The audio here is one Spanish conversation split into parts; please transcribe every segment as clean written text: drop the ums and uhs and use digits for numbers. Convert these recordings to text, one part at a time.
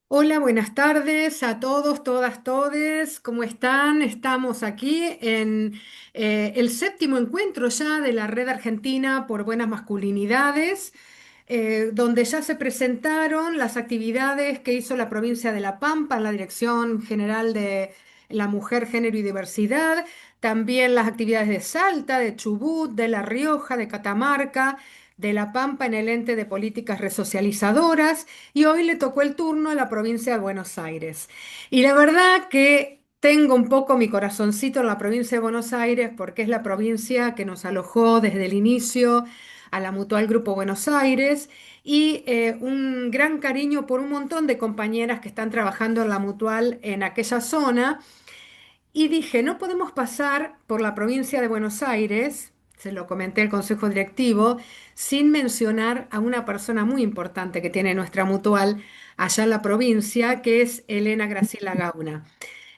Hola, buenas tardes a todos, todas, todes. ¿Cómo están? Estamos aquí en el séptimo encuentro ya de la Red Argentina por Buenas Masculinidades, donde ya se presentaron las actividades que hizo la provincia de La Pampa en la Dirección General de la Mujer, Género y Diversidad, también las actividades de Salta, de Chubut, de La Rioja, de Catamarca, de La Pampa en el ente de políticas resocializadoras y hoy le tocó el turno a la provincia de Buenos Aires. Y la verdad que tengo un poco mi corazoncito en la provincia de Buenos Aires porque es la provincia que nos alojó desde el inicio a la Mutual Grupo Buenos Aires y un gran cariño por un montón de compañeras que están trabajando en la Mutual en aquella zona. Y dije, no podemos pasar por la provincia de Buenos Aires, se lo comenté al Consejo Directivo, sin mencionar a una persona muy importante que tiene nuestra mutual allá en la provincia, que es Elena Graciela Gauna.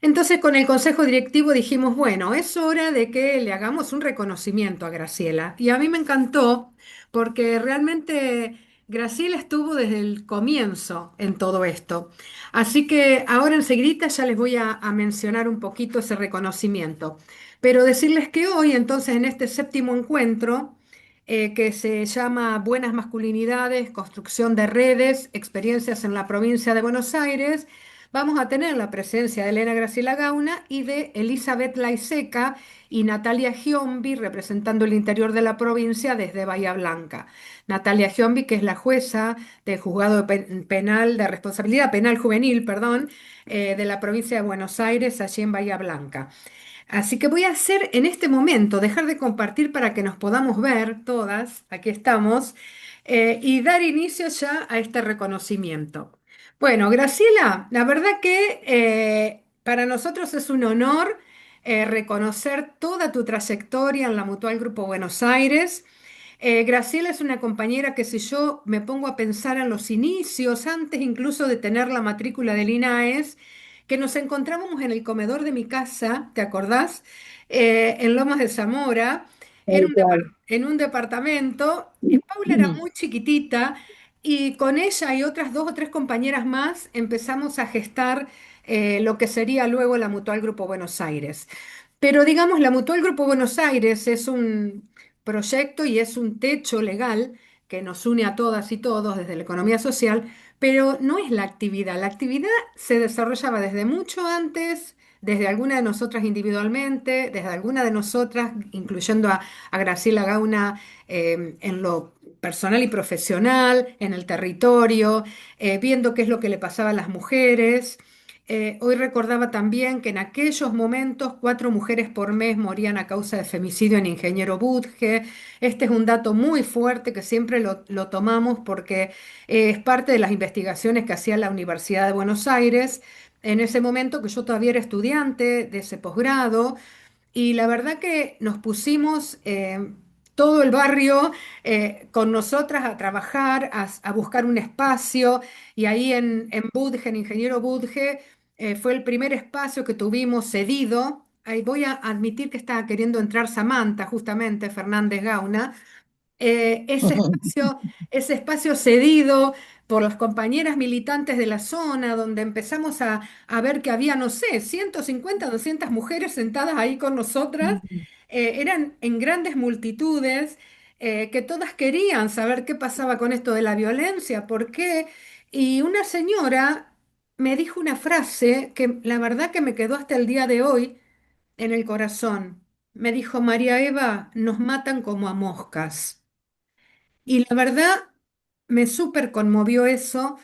Entonces, con el Consejo Directivo dijimos, bueno, es hora de que le hagamos un reconocimiento a Graciela. Y a mí me encantó porque realmente Graciela estuvo desde el comienzo en todo esto. Así que ahora enseguida ya les voy a mencionar un poquito ese reconocimiento. Pero decirles que hoy, entonces, en este séptimo encuentro, que se llama Buenas Masculinidades, Construcción de Redes, Experiencias en la Provincia de Buenos Aires, vamos a tener la presencia de Elena Graciela Gauna y de Elizabeth Laiseca y Natalia Giombi, representando el interior de la provincia desde Bahía Blanca. Natalia Giombi, que es la jueza del Juzgado Penal de Responsabilidad Penal Juvenil, perdón, de la provincia de Buenos Aires, allí en Bahía Blanca. Así que voy a hacer en este momento, dejar de compartir para que nos podamos ver todas, aquí estamos, y dar inicio ya a este reconocimiento. Bueno, Graciela, la verdad que para nosotros es un honor reconocer toda tu trayectoria en la Mutual Grupo Buenos Aires. Graciela es una compañera que si yo me pongo a pensar en los inicios, antes incluso de tener la matrícula del INAES, que nos encontrábamos en el comedor de mi casa, ¿te acordás? En Lomas de Zamora, Tal cual. en un departamento. Paula era Ujú. muy chiquitita y con ella y otras dos o tres compañeras más empezamos a gestar lo que sería luego la Mutual Grupo Buenos Aires. Pero digamos, la Mutual Grupo Buenos Aires es un proyecto y es un techo legal que nos une a todas y todos desde la economía social, pero no es la actividad. La actividad se desarrollaba desde mucho antes, desde alguna de nosotras individualmente, desde alguna de nosotras, incluyendo a Graciela Gauna, en lo personal y profesional, en el territorio, viendo qué es lo que le pasaba a las mujeres. Hoy recordaba también que en aquellos momentos 4 mujeres por mes morían a causa de femicidio en Ingeniero Budge. Este es un dato muy fuerte que siempre lo tomamos porque es parte de las investigaciones que hacía la Universidad de Buenos Aires en ese momento que yo todavía era estudiante de ese posgrado y la verdad que nos pusimos todo el barrio con nosotras a trabajar, a buscar un espacio y ahí en Budge, en Ingeniero Budge, fue el primer espacio que tuvimos cedido. Ahí voy a admitir que estaba queriendo entrar Samantha, justamente, Fernández Gauna, ese espacio cedido por las compañeras militantes de la zona, donde empezamos a ver que había, no sé, 150, 200 mujeres sentadas ahí con nosotras, eran en grandes multitudes, que todas querían saber qué pasaba con esto de la violencia, por qué, y una señora me dijo una frase que la verdad que me quedó hasta el día de hoy en el corazón. Me dijo, María Eva, nos matan como a moscas. Y la verdad me súper conmovió eso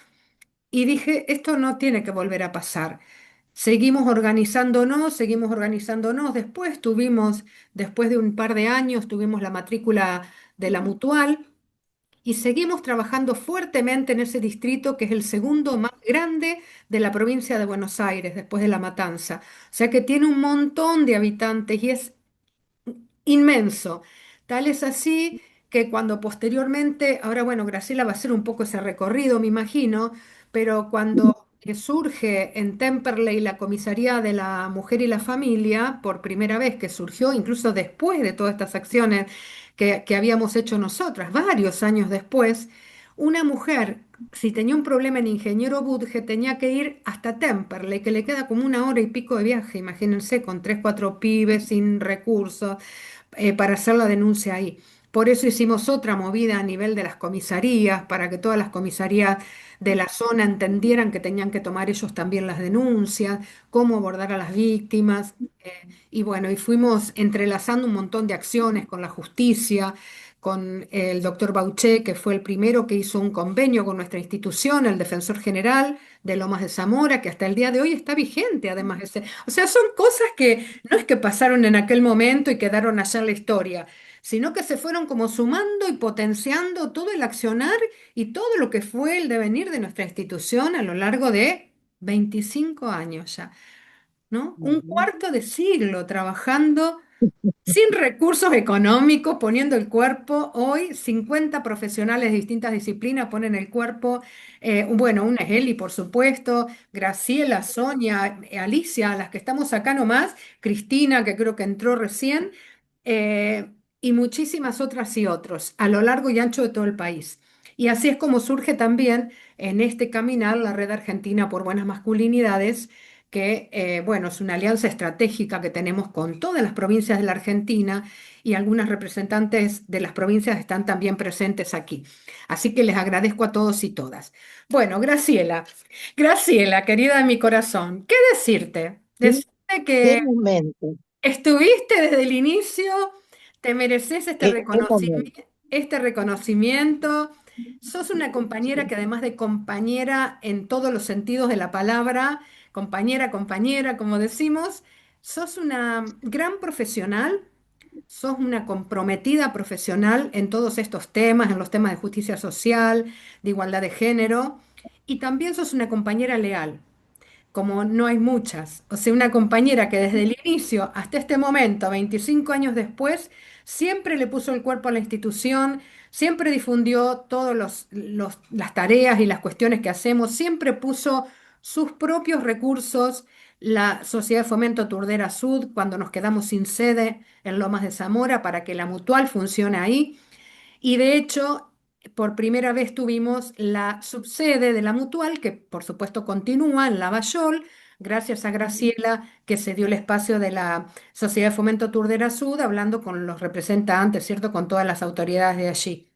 y dije, esto no tiene que volver a pasar. Seguimos organizándonos. Después de un par de años, tuvimos la matrícula de la Mutual y seguimos trabajando fuertemente en ese distrito que es el segundo más grande de la provincia de Buenos Aires, después de La Matanza. O sea que tiene un montón de habitantes y es inmenso. Tal es así que cuando posteriormente, ahora bueno, Graciela va a hacer un poco ese recorrido, me imagino, pero cuando surge en Temperley la comisaría de la mujer y la familia, por primera vez que surgió, incluso después de todas estas acciones que habíamos hecho nosotras, varios años después, una mujer, si tenía un problema en Ingeniero Budge, tenía que ir hasta Temperley, que le queda como una hora y pico de viaje, imagínense, con tres, cuatro pibes, sin recursos, para hacer la denuncia ahí. Por eso hicimos otra movida a nivel de las comisarías, para que todas las comisarías de la zona entendieran que tenían que tomar ellos también las denuncias, cómo abordar a las víctimas. Y bueno, y fuimos entrelazando un montón de acciones con la justicia, con el doctor Bauché, que fue el primero que hizo un convenio con nuestra institución, el Defensor General de Lomas de Zamora, que hasta el día de hoy está vigente, además. O sea, son cosas que no es que pasaron en aquel momento y quedaron allá en la historia, sino que se fueron como sumando y potenciando todo el accionar y todo lo que fue el devenir de nuestra institución a lo largo de 25 años ya, ¿no? Un Ujú. cuarto de siglo trabajando sin recursos económicos, poniendo el cuerpo. Hoy 50 profesionales de distintas disciplinas ponen el cuerpo. Bueno, una es Eli, por supuesto, Graciela, Sonia, Alicia, las que estamos acá nomás, Cristina, que creo que entró recién, y muchísimas otras y otros, a lo largo y ancho de todo el país. Y así es como surge también en este caminar la Red Argentina por Buenas Masculinidades, que, bueno, es una alianza estratégica que tenemos con todas las provincias de la Argentina, y algunas representantes de las provincias están también presentes aquí. Así que les agradezco a todos y todas. Bueno, Graciela, Graciela, querida de mi corazón, ¿qué decirte? ¿Qué, Decirte qué que momento? estuviste desde el inicio, te mereces ¿Qué momento? este reconocimiento. Sos una compañera que, además de compañera en todos los sentidos de la palabra, compañera, compañera, como decimos, sos una gran profesional, sos una comprometida profesional en todos estos temas, en los temas de justicia social, de igualdad de género, y también sos una compañera leal, como no hay muchas. O sea, una compañera que desde el inicio hasta este momento, 25 años después, siempre le puso el cuerpo a la institución, siempre difundió todas las tareas y las cuestiones que hacemos, siempre puso sus propios recursos. La Sociedad de Fomento Turdera Sud, cuando nos quedamos sin sede en Lomas de Zamora, para que la mutual funcione ahí. Y de hecho, por primera vez tuvimos la subsede de la Mutual, que por supuesto continúa en Lavallol, gracias a Graciela, que se dio el espacio de la Sociedad de Fomento Turdera Sud, hablando con los representantes, ¿cierto? Con todas las autoridades de allí.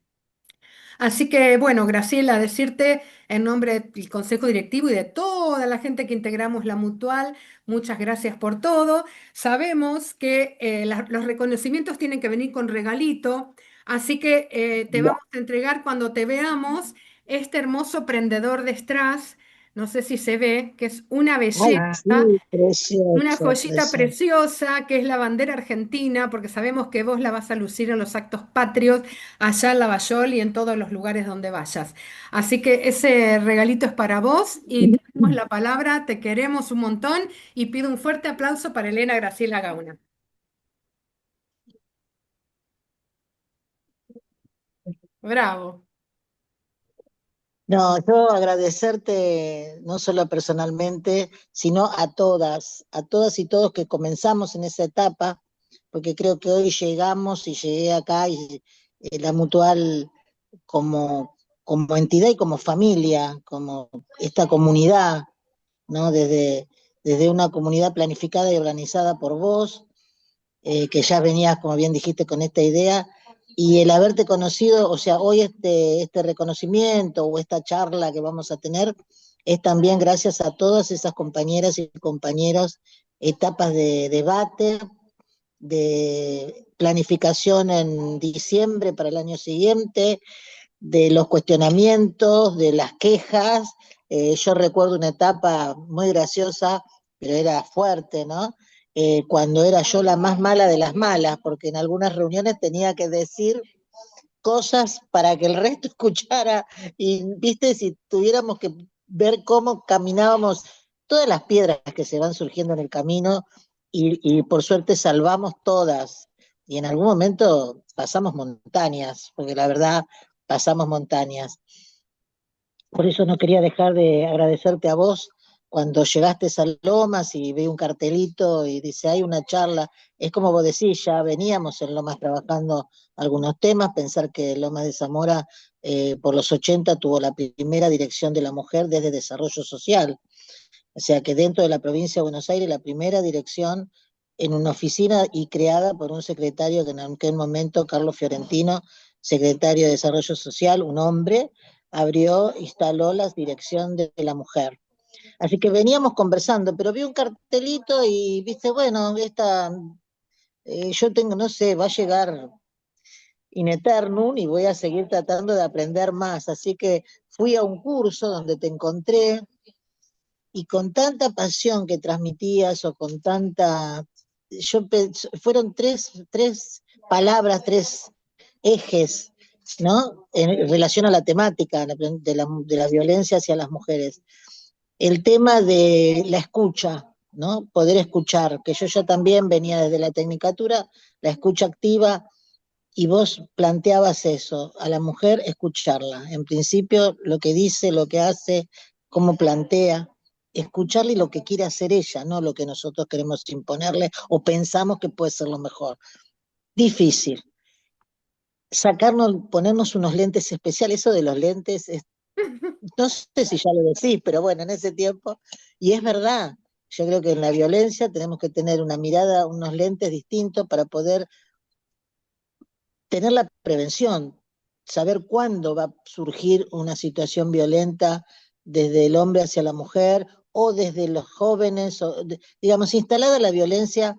Así que, bueno, Graciela, decirte en nombre del Consejo Directivo y de toda la gente que integramos la Mutual, muchas gracias por todo. Sabemos que los reconocimientos tienen que venir con regalito, así que te Ya. vamos a entregar cuando te veamos este hermoso prendedor de strass, no sé si se ve, que es una Ay, belleza. sí, Una precioso, joyita precioso. preciosa que es la bandera argentina, porque sabemos que vos la vas a lucir en los actos patrios allá en Lavallol y en todos los lugares donde vayas. Así que ese regalito es para vos y te damos la palabra, te queremos un montón y pido un fuerte aplauso para Elena Graciela Gauna. Bravo. No, yo agradecerte no solo personalmente, sino a todas y todos que comenzamos en esa etapa, porque creo que hoy llegamos y llegué acá y la Mutual como, como entidad y como familia, como esta comunidad, ¿no? Desde una comunidad planificada y organizada por vos, que ya venías, como bien dijiste, con esta idea, y el haberte conocido, o sea, hoy este reconocimiento o esta charla que vamos a tener es también gracias a todas esas compañeras y compañeros, etapas de debate, de planificación en diciembre para el año siguiente, de los cuestionamientos, de las quejas. Yo recuerdo una etapa muy graciosa, pero era fuerte, ¿no? Cuando era yo la más mala de las malas, porque en algunas reuniones tenía que decir cosas para que el resto escuchara y, viste, si tuviéramos que ver cómo caminábamos todas las piedras que se van surgiendo en el camino y por suerte salvamos todas. Y en algún momento pasamos montañas, porque la verdad pasamos montañas. Por eso no quería dejar de agradecerte a vos, cuando llegaste a Lomas y vi un cartelito y dice, hay una charla, es como vos decís, ya veníamos en Lomas trabajando algunos temas, pensar que Lomas de Zamora por los 80 tuvo la primera dirección de la mujer desde desarrollo social, o sea que dentro de la provincia de Buenos Aires la primera dirección en una oficina y creada por un secretario que en aquel momento, Carlos Fiorentino, secretario de Desarrollo Social, un hombre, abrió, instaló la dirección de la mujer. Así que veníamos conversando, pero vi un cartelito y viste, bueno, yo tengo, no sé, va a llegar in eternum y voy a seguir tratando de aprender más. Así que fui a un curso donde te encontré y con tanta pasión que transmitías o con tanta, fueron tres palabras, tres ejes, ¿no? En relación a la temática de la violencia hacia las mujeres. El tema de la escucha, ¿no? Poder escuchar, que yo ya también venía desde la tecnicatura, la escucha activa, y vos planteabas eso, a la mujer escucharla. En principio, lo que dice, lo que hace, cómo plantea, escucharle lo que quiere hacer ella, no lo que nosotros queremos imponerle o pensamos que puede ser lo mejor. Difícil. Sacarnos, ponernos unos lentes especiales, eso de los lentes es, no sé si ya lo decís, pero bueno, en ese tiempo, y es verdad, yo creo que en la violencia tenemos que tener una mirada, unos lentes distintos para poder tener la prevención, saber cuándo va a surgir una situación violenta desde el hombre hacia la mujer o desde los jóvenes, digamos, instalada la violencia,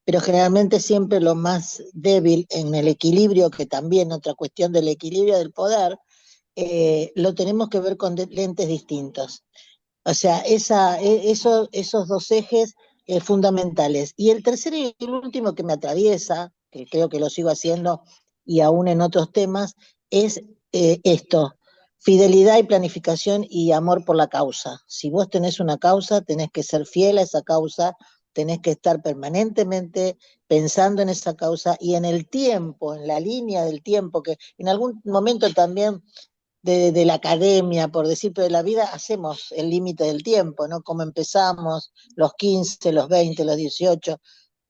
pero generalmente siempre lo más débil en el equilibrio, que también otra cuestión del equilibrio del poder, lo tenemos que ver con lentes distintos. O sea, esos dos ejes fundamentales. Y el tercero y el último que me atraviesa, que creo que lo sigo haciendo y aún en otros temas, es esto, fidelidad y planificación y amor por la causa. Si vos tenés una causa, tenés que ser fiel a esa causa, tenés que estar permanentemente pensando en esa causa y en el tiempo, en la línea del tiempo, que en algún momento también de la academia, por decir, pero de la vida hacemos el límite del tiempo, ¿no? Como empezamos, los 15, los 20, los 18,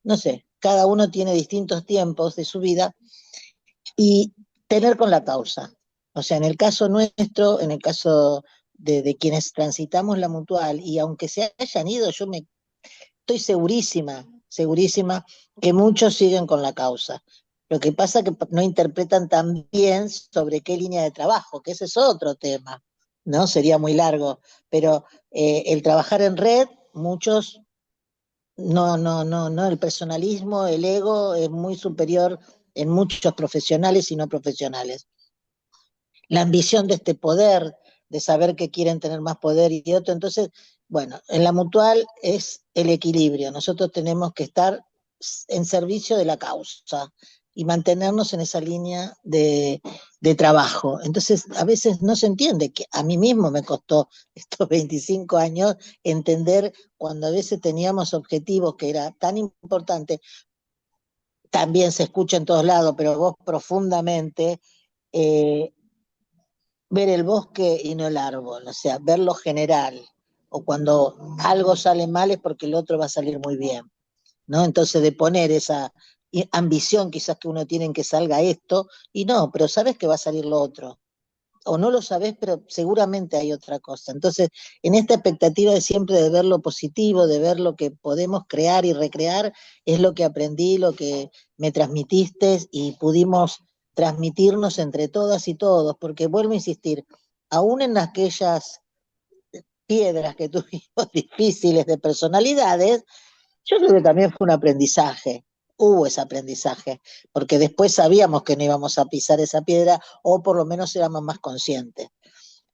no sé, cada uno tiene distintos tiempos de su vida y tener con la causa. O sea, en el caso nuestro, en el caso de quienes transitamos la mutual, y aunque se hayan ido, estoy segurísima, segurísima que muchos siguen con la causa. Lo que pasa es que no interpretan tan bien sobre qué línea de trabajo, que ese es otro tema, ¿no? Sería muy largo, pero el trabajar en red, muchos, no, el personalismo, el ego es muy superior en muchos profesionales y no profesionales. La ambición de este poder, de saber que quieren tener más poder y otro. Entonces, bueno, en la mutual es el equilibrio. Nosotros tenemos que estar en servicio de la causa y mantenernos en esa línea de trabajo. Entonces, a veces no se entiende, que a mí mismo me costó estos 25 años entender cuando a veces teníamos objetivos que era tan importante, también se escucha en todos lados, pero vos profundamente, eh, ver el bosque y no el árbol, o sea, ver lo general, o cuando algo sale mal es porque el otro va a salir muy bien, ¿no? Entonces de poner esa ambición quizás que uno tiene en que salga esto, y no, pero sabes que va a salir lo otro, o no lo sabes, pero seguramente hay otra cosa. Entonces, en esta expectativa de siempre de ver lo positivo, de ver lo que podemos crear y recrear, es lo que aprendí, lo que me transmitiste y pudimos transmitirnos entre todas y todos, porque vuelvo a insistir, aún en aquellas piedras que tuvimos difíciles de personalidades, yo creo que también fue un aprendizaje, hubo ese aprendizaje, porque después sabíamos que no íbamos a pisar esa piedra o por lo menos éramos más conscientes.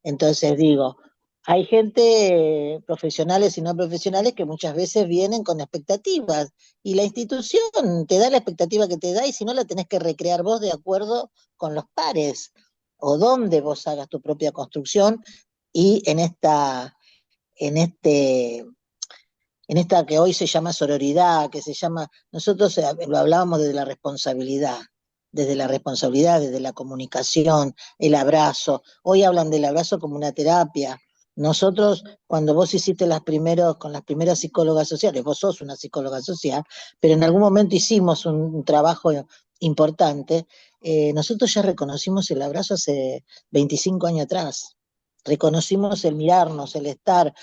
Entonces digo, hay gente, profesionales y no profesionales, que muchas veces vienen con expectativas y la institución te da la expectativa que te da y si no la tenés que recrear vos de acuerdo con los pares o donde vos hagas tu propia construcción y en este en esta que hoy se llama sororidad, que se llama, nosotros lo hablábamos desde la responsabilidad, desde la comunicación, el abrazo. Hoy hablan del abrazo como una terapia, Nosotros, cuando vos hiciste con las primeras psicólogas sociales, vos sos una psicóloga social, pero en algún momento hicimos un trabajo importante, nosotros ya reconocimos el abrazo hace 25 años atrás. Reconocimos el mirarnos, el estar,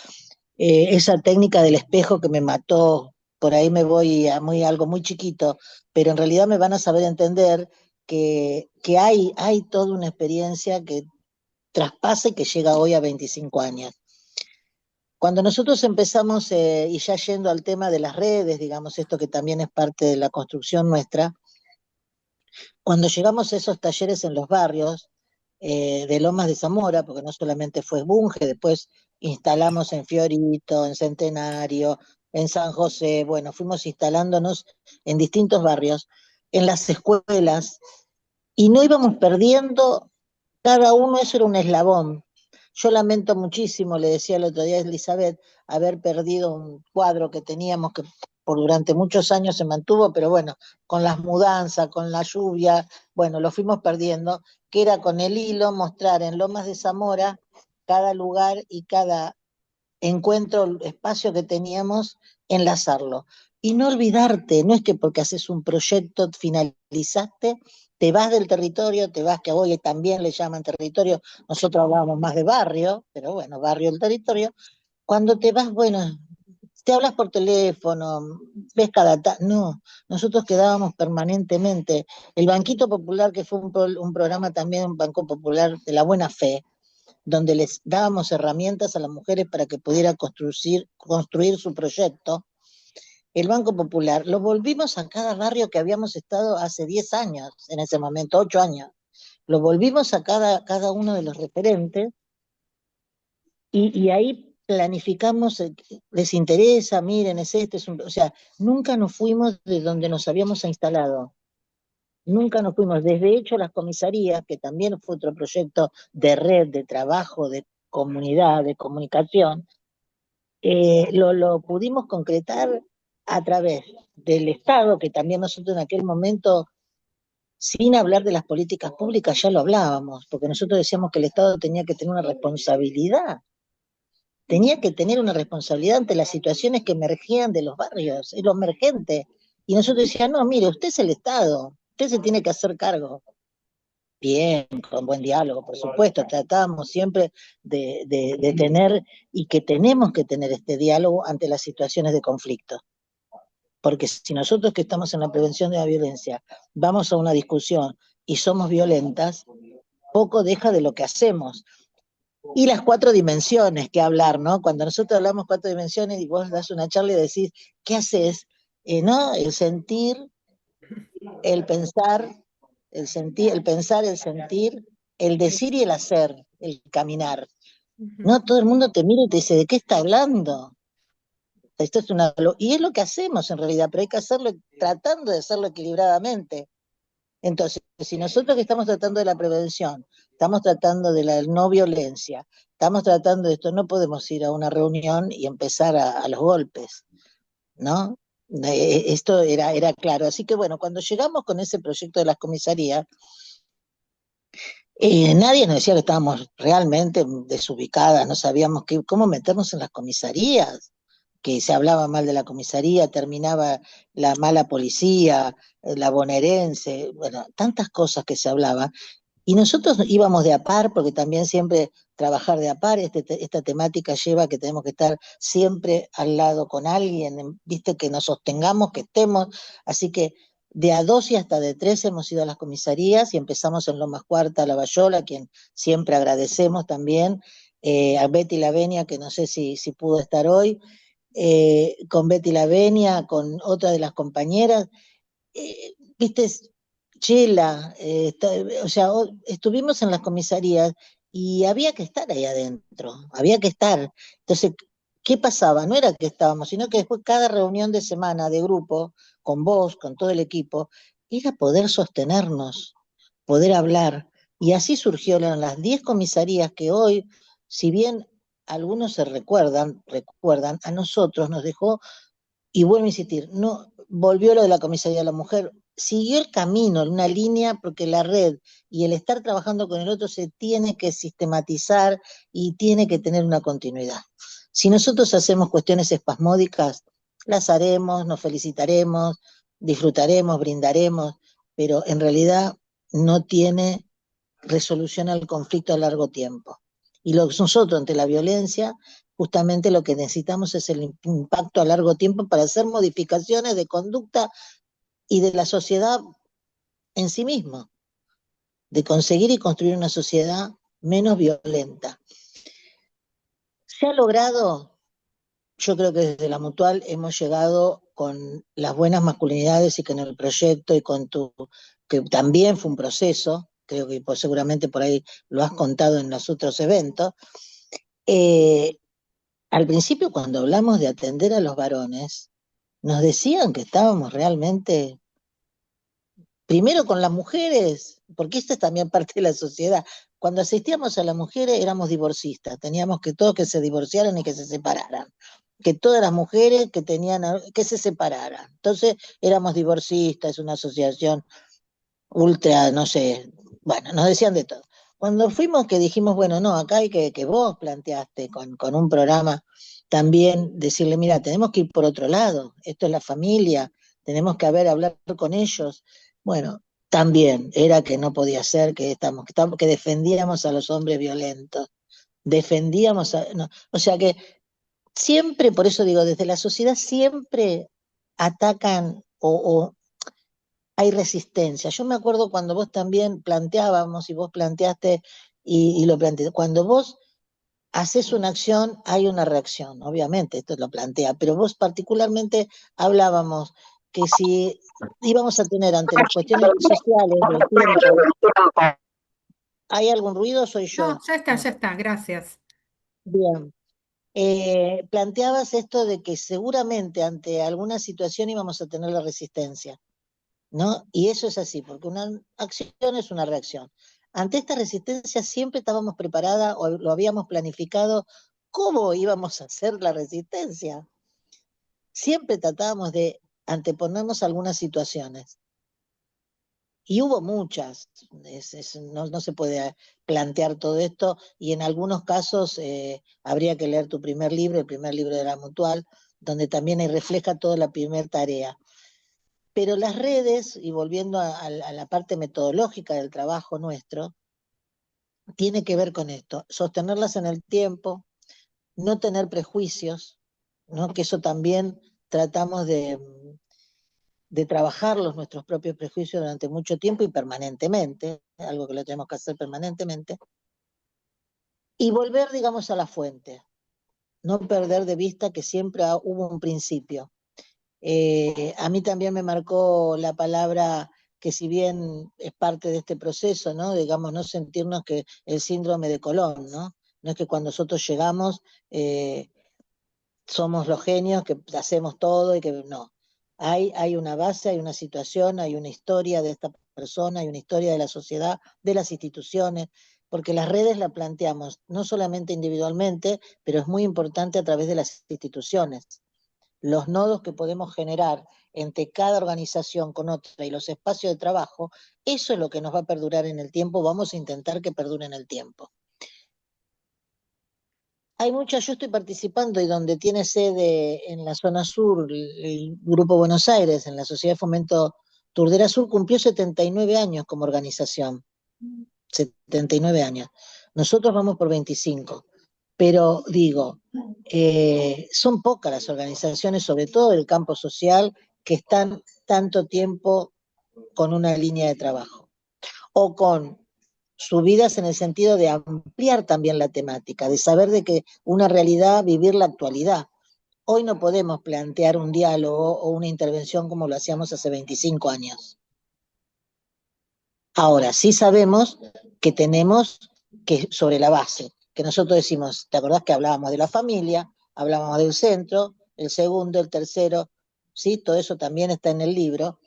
esa técnica del espejo que me mató, por ahí me voy a algo muy chiquito, pero en realidad me van a saber entender que hay toda una experiencia que traspasa y que llega hoy a 25 años. Cuando nosotros empezamos, y ya yendo al tema de las redes, digamos, esto que también es parte de la construcción nuestra, cuando llegamos a esos talleres en los barrios de Lomas de Zamora, porque no solamente fue Bunge, después instalamos en Fiorito, en Centenario, en San José, bueno, fuimos instalándonos en distintos barrios, en las escuelas, y no íbamos perdiendo, cada uno, eso era un eslabón. Yo lamento muchísimo, le decía el otro día a Elizabeth, haber perdido un cuadro que teníamos que por durante muchos años se mantuvo, pero bueno, con las mudanzas, con la lluvia, bueno, lo fuimos perdiendo, que era con el hilo mostrar en Lomas de Zamora cada lugar y cada encuentro, espacio que teníamos, enlazarlo. Y no olvidarte, no es que porque haces un proyecto, finalizaste, te vas del territorio, te vas, que hoy también le llaman territorio, nosotros hablábamos más de barrio, pero bueno, barrio del territorio, cuando te vas, bueno, te hablas por teléfono, ves no, nosotros quedábamos permanentemente. El Banquito Popular, que fue un programa también, un Banco Popular de la Buena Fe, donde les dábamos herramientas a las mujeres para que pudieran construir su proyecto, el Banco Popular, lo volvimos a cada barrio que habíamos estado hace 10 años, en ese momento, 8 años. Lo volvimos a cada uno de los referentes y ahí planificamos, les interesa, miren, o sea, nunca nos fuimos de donde nos habíamos instalado. Nunca nos fuimos. Desde hecho, las comisarías, que también fue otro proyecto de red, de trabajo, de comunidad, de comunicación, lo pudimos concretar a través del Estado, que también nosotros en aquel momento, sin hablar de las políticas públicas, ya lo hablábamos, porque nosotros decíamos que el Estado tenía que tener una responsabilidad ante las situaciones que emergían de los barrios, es lo emergente. Y nosotros decíamos, no, mire, usted es el Estado, usted se tiene que hacer cargo. Bien, con buen diálogo, por supuesto, tratamos siempre de tener y que tenemos que tener este diálogo ante las situaciones de conflicto. Porque si nosotros que estamos en la prevención de la violencia vamos a una discusión y somos violentas, poco deja de lo que hacemos. Y las 4 dimensiones que hablar, ¿no? Cuando nosotros hablamos 4 dimensiones y vos das una charla y decís, ¿qué haces? ¿No? El sentir, el pensar, el pensar, el sentir, el decir y el hacer, el caminar. Ujú. No todo el mundo te mira y te dice, ¿de qué está hablando? Esto es y es lo que hacemos en realidad, pero hay que hacerlo tratando de hacerlo equilibradamente. Entonces, si nosotros que estamos tratando de la prevención, estamos tratando de la no violencia, estamos tratando de esto, no podemos ir a una reunión y empezar a los golpes, ¿no? Esto era claro. Así que bueno, cuando llegamos con ese proyecto de las comisarías, nadie nos decía que estábamos realmente desubicadas, no sabíamos cómo meternos en las comisarías, que se hablaba mal de la comisaría, terminaba la mala policía, la bonaerense, bueno, tantas cosas que se hablaban. Y nosotros íbamos de a par, porque también siempre trabajar de a par, esta temática lleva a que tenemos que estar siempre al lado con alguien, viste, que nos sostengamos, que estemos, así que de a 2 y hasta de 3 hemos ido a las comisarías y empezamos en Lomas Cuarta, La Bayola, a quien siempre agradecemos también, a Betty Lavenia, que no sé si pudo estar hoy, con Betty Lavenia, con otra de las compañeras, viste, Chela, o sea, estuvimos en las comisarías y había que estar ahí adentro, había que estar. Entonces, ¿qué pasaba? No era que estábamos, sino que después cada reunión de semana de grupo, con vos, con todo el equipo, era poder sostenernos, poder hablar. Y así surgieron las 10 comisarías que hoy, si bien algunos se recuerdan, a nosotros nos dejó, y vuelvo a insistir, no volvió lo de la comisaría de la mujer, siguió el camino, una línea, porque la red y el estar trabajando con el otro se tiene que sistematizar y tiene que tener una continuidad. Si nosotros hacemos cuestiones espasmódicas, las haremos, nos felicitaremos, disfrutaremos, brindaremos, pero en realidad no tiene resolución al conflicto a largo tiempo. Y nosotros ante la violencia, justamente lo que necesitamos es el impacto a largo tiempo para hacer modificaciones de conducta y de la sociedad en sí mismo, de conseguir y construir una sociedad menos violenta. Se ha logrado, yo creo que desde la Mutual hemos llegado con las buenas masculinidades y con el proyecto y con que también fue un proceso, creo que pues, seguramente por ahí lo has contado en los otros eventos. eh, Al principio cuando hablamos de atender a los varones, nos decían que estábamos realmente primero con las mujeres, porque esta es también parte de la sociedad. Cuando asistíamos a las mujeres éramos divorcistas, teníamos que todos que se divorciaran y que se separaran, que todas las mujeres que tenían que se separaran. Entonces éramos divorcistas, es una asociación ultra, no sé, bueno, nos decían de todo. Cuando fuimos que dijimos, bueno, no, acá hay que vos planteaste con un programa también decirle, mira, tenemos que ir por otro lado, esto es la familia, tenemos que hablar con ellos. Bueno, también era que no podía ser que defendíamos a los hombres violentos, defendíamos no, o sea que siempre, por eso digo, desde la sociedad siempre atacan o hay resistencia. Yo me acuerdo cuando vos también planteábamos y vos planteaste y lo planteaste, cuando vos haces una acción, hay una reacción, obviamente, esto lo plantea, pero vos particularmente hablábamos que si íbamos a tener ante las cuestiones sociales del tiempo, ¿hay algún ruido o soy No, yo? No. ya está, gracias. Bien. Planteabas esto de que seguramente ante alguna situación íbamos a tener la resistencia. ¿No? Y eso es así, porque una acción es una reacción. Ante esta resistencia siempre estábamos preparadas o lo habíamos planificado cómo íbamos a hacer la resistencia. Siempre tratábamos de anteponernos a algunas situaciones. Y hubo muchas, no se puede plantear todo esto, y en algunos casos habría que leer tu primer libro, el primer libro de la Mutual, donde también ahí refleja toda la primera tarea. Pero las redes, y volviendo a la parte metodológica del trabajo nuestro, tiene que ver con esto, sostenerlas en el tiempo, no tener prejuicios, ¿no? Que eso también tratamos de trabajar nuestros propios prejuicios durante mucho tiempo y permanentemente, algo que lo tenemos que hacer permanentemente, y volver, digamos, a la fuente, no perder de vista que siempre hubo un principio. A mí también me marcó la palabra que si bien es parte de este proceso, ¿no? Digamos, no sentirnos que el síndrome de Colón, ¿no? No es que cuando nosotros llegamos somos los genios que hacemos todo y que no. Hay una base, hay una situación, hay una historia de esta persona, hay una historia de la sociedad, de las instituciones, porque las redes las planteamos no solamente individualmente, pero es muy importante a través de las instituciones. Los nodos que podemos generar entre cada organización con otra y los espacios de trabajo, eso es lo que nos va a perdurar en el tiempo, vamos a intentar que perdure en el tiempo. Hay muchas, yo estoy participando y donde tiene sede en la zona sur el Grupo Buenos Aires, en la Sociedad de Fomento Turdera Sur, cumplió 79 años como organización, 79 años. Nosotros vamos por 25. Pero digo, son pocas las organizaciones, sobre todo del campo social, que están tanto tiempo con una línea de trabajo o con subidas en el sentido de ampliar también la temática, de saber de que una realidad, vivir la actualidad. Hoy no podemos plantear un diálogo o una intervención como lo hacíamos hace 25 años. Ahora, sí sabemos que tenemos que, sobre la base, que nosotros decimos, ¿te acordás que hablábamos de la familia, hablábamos del centro, el segundo, el tercero? ¿Sí? Todo eso también está en el libro.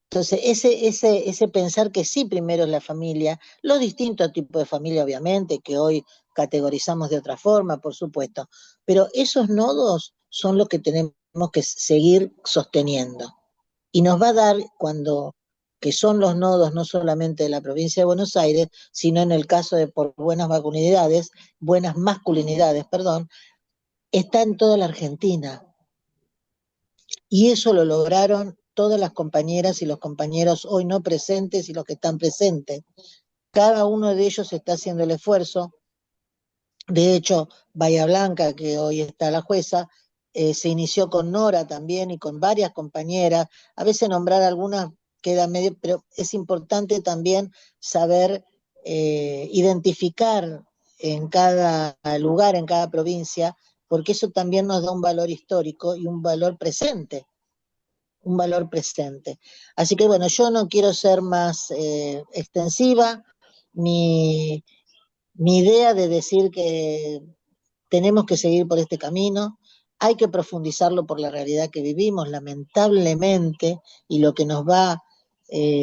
Entonces, ese pensar que sí primero es la familia, los distintos tipos de familia, obviamente, que hoy categorizamos de otra forma, por supuesto, pero esos nodos son los que tenemos que seguir sosteniendo. Y nos va a dar, cuando que son los nodos no solamente de la provincia de Buenos Aires, sino en el caso de por buenas masculinidades, perdón, está en toda la Argentina. Y eso lo lograron todas las compañeras y los compañeros hoy no presentes y los que están presentes. Cada uno de ellos está haciendo el esfuerzo. De hecho, Bahía Blanca, que hoy está la jueza, se inició con Nora también y con varias compañeras. A veces nombrar algunas queda medio, pero es importante también saber identificar en cada lugar, en cada provincia, porque eso también nos da un valor histórico y un valor presente. Un valor presente. Así que bueno, yo no quiero ser más extensiva, mi, mi idea de decir que tenemos que seguir por este camino, hay que profundizarlo por la realidad que vivimos, lamentablemente, y lo que nos va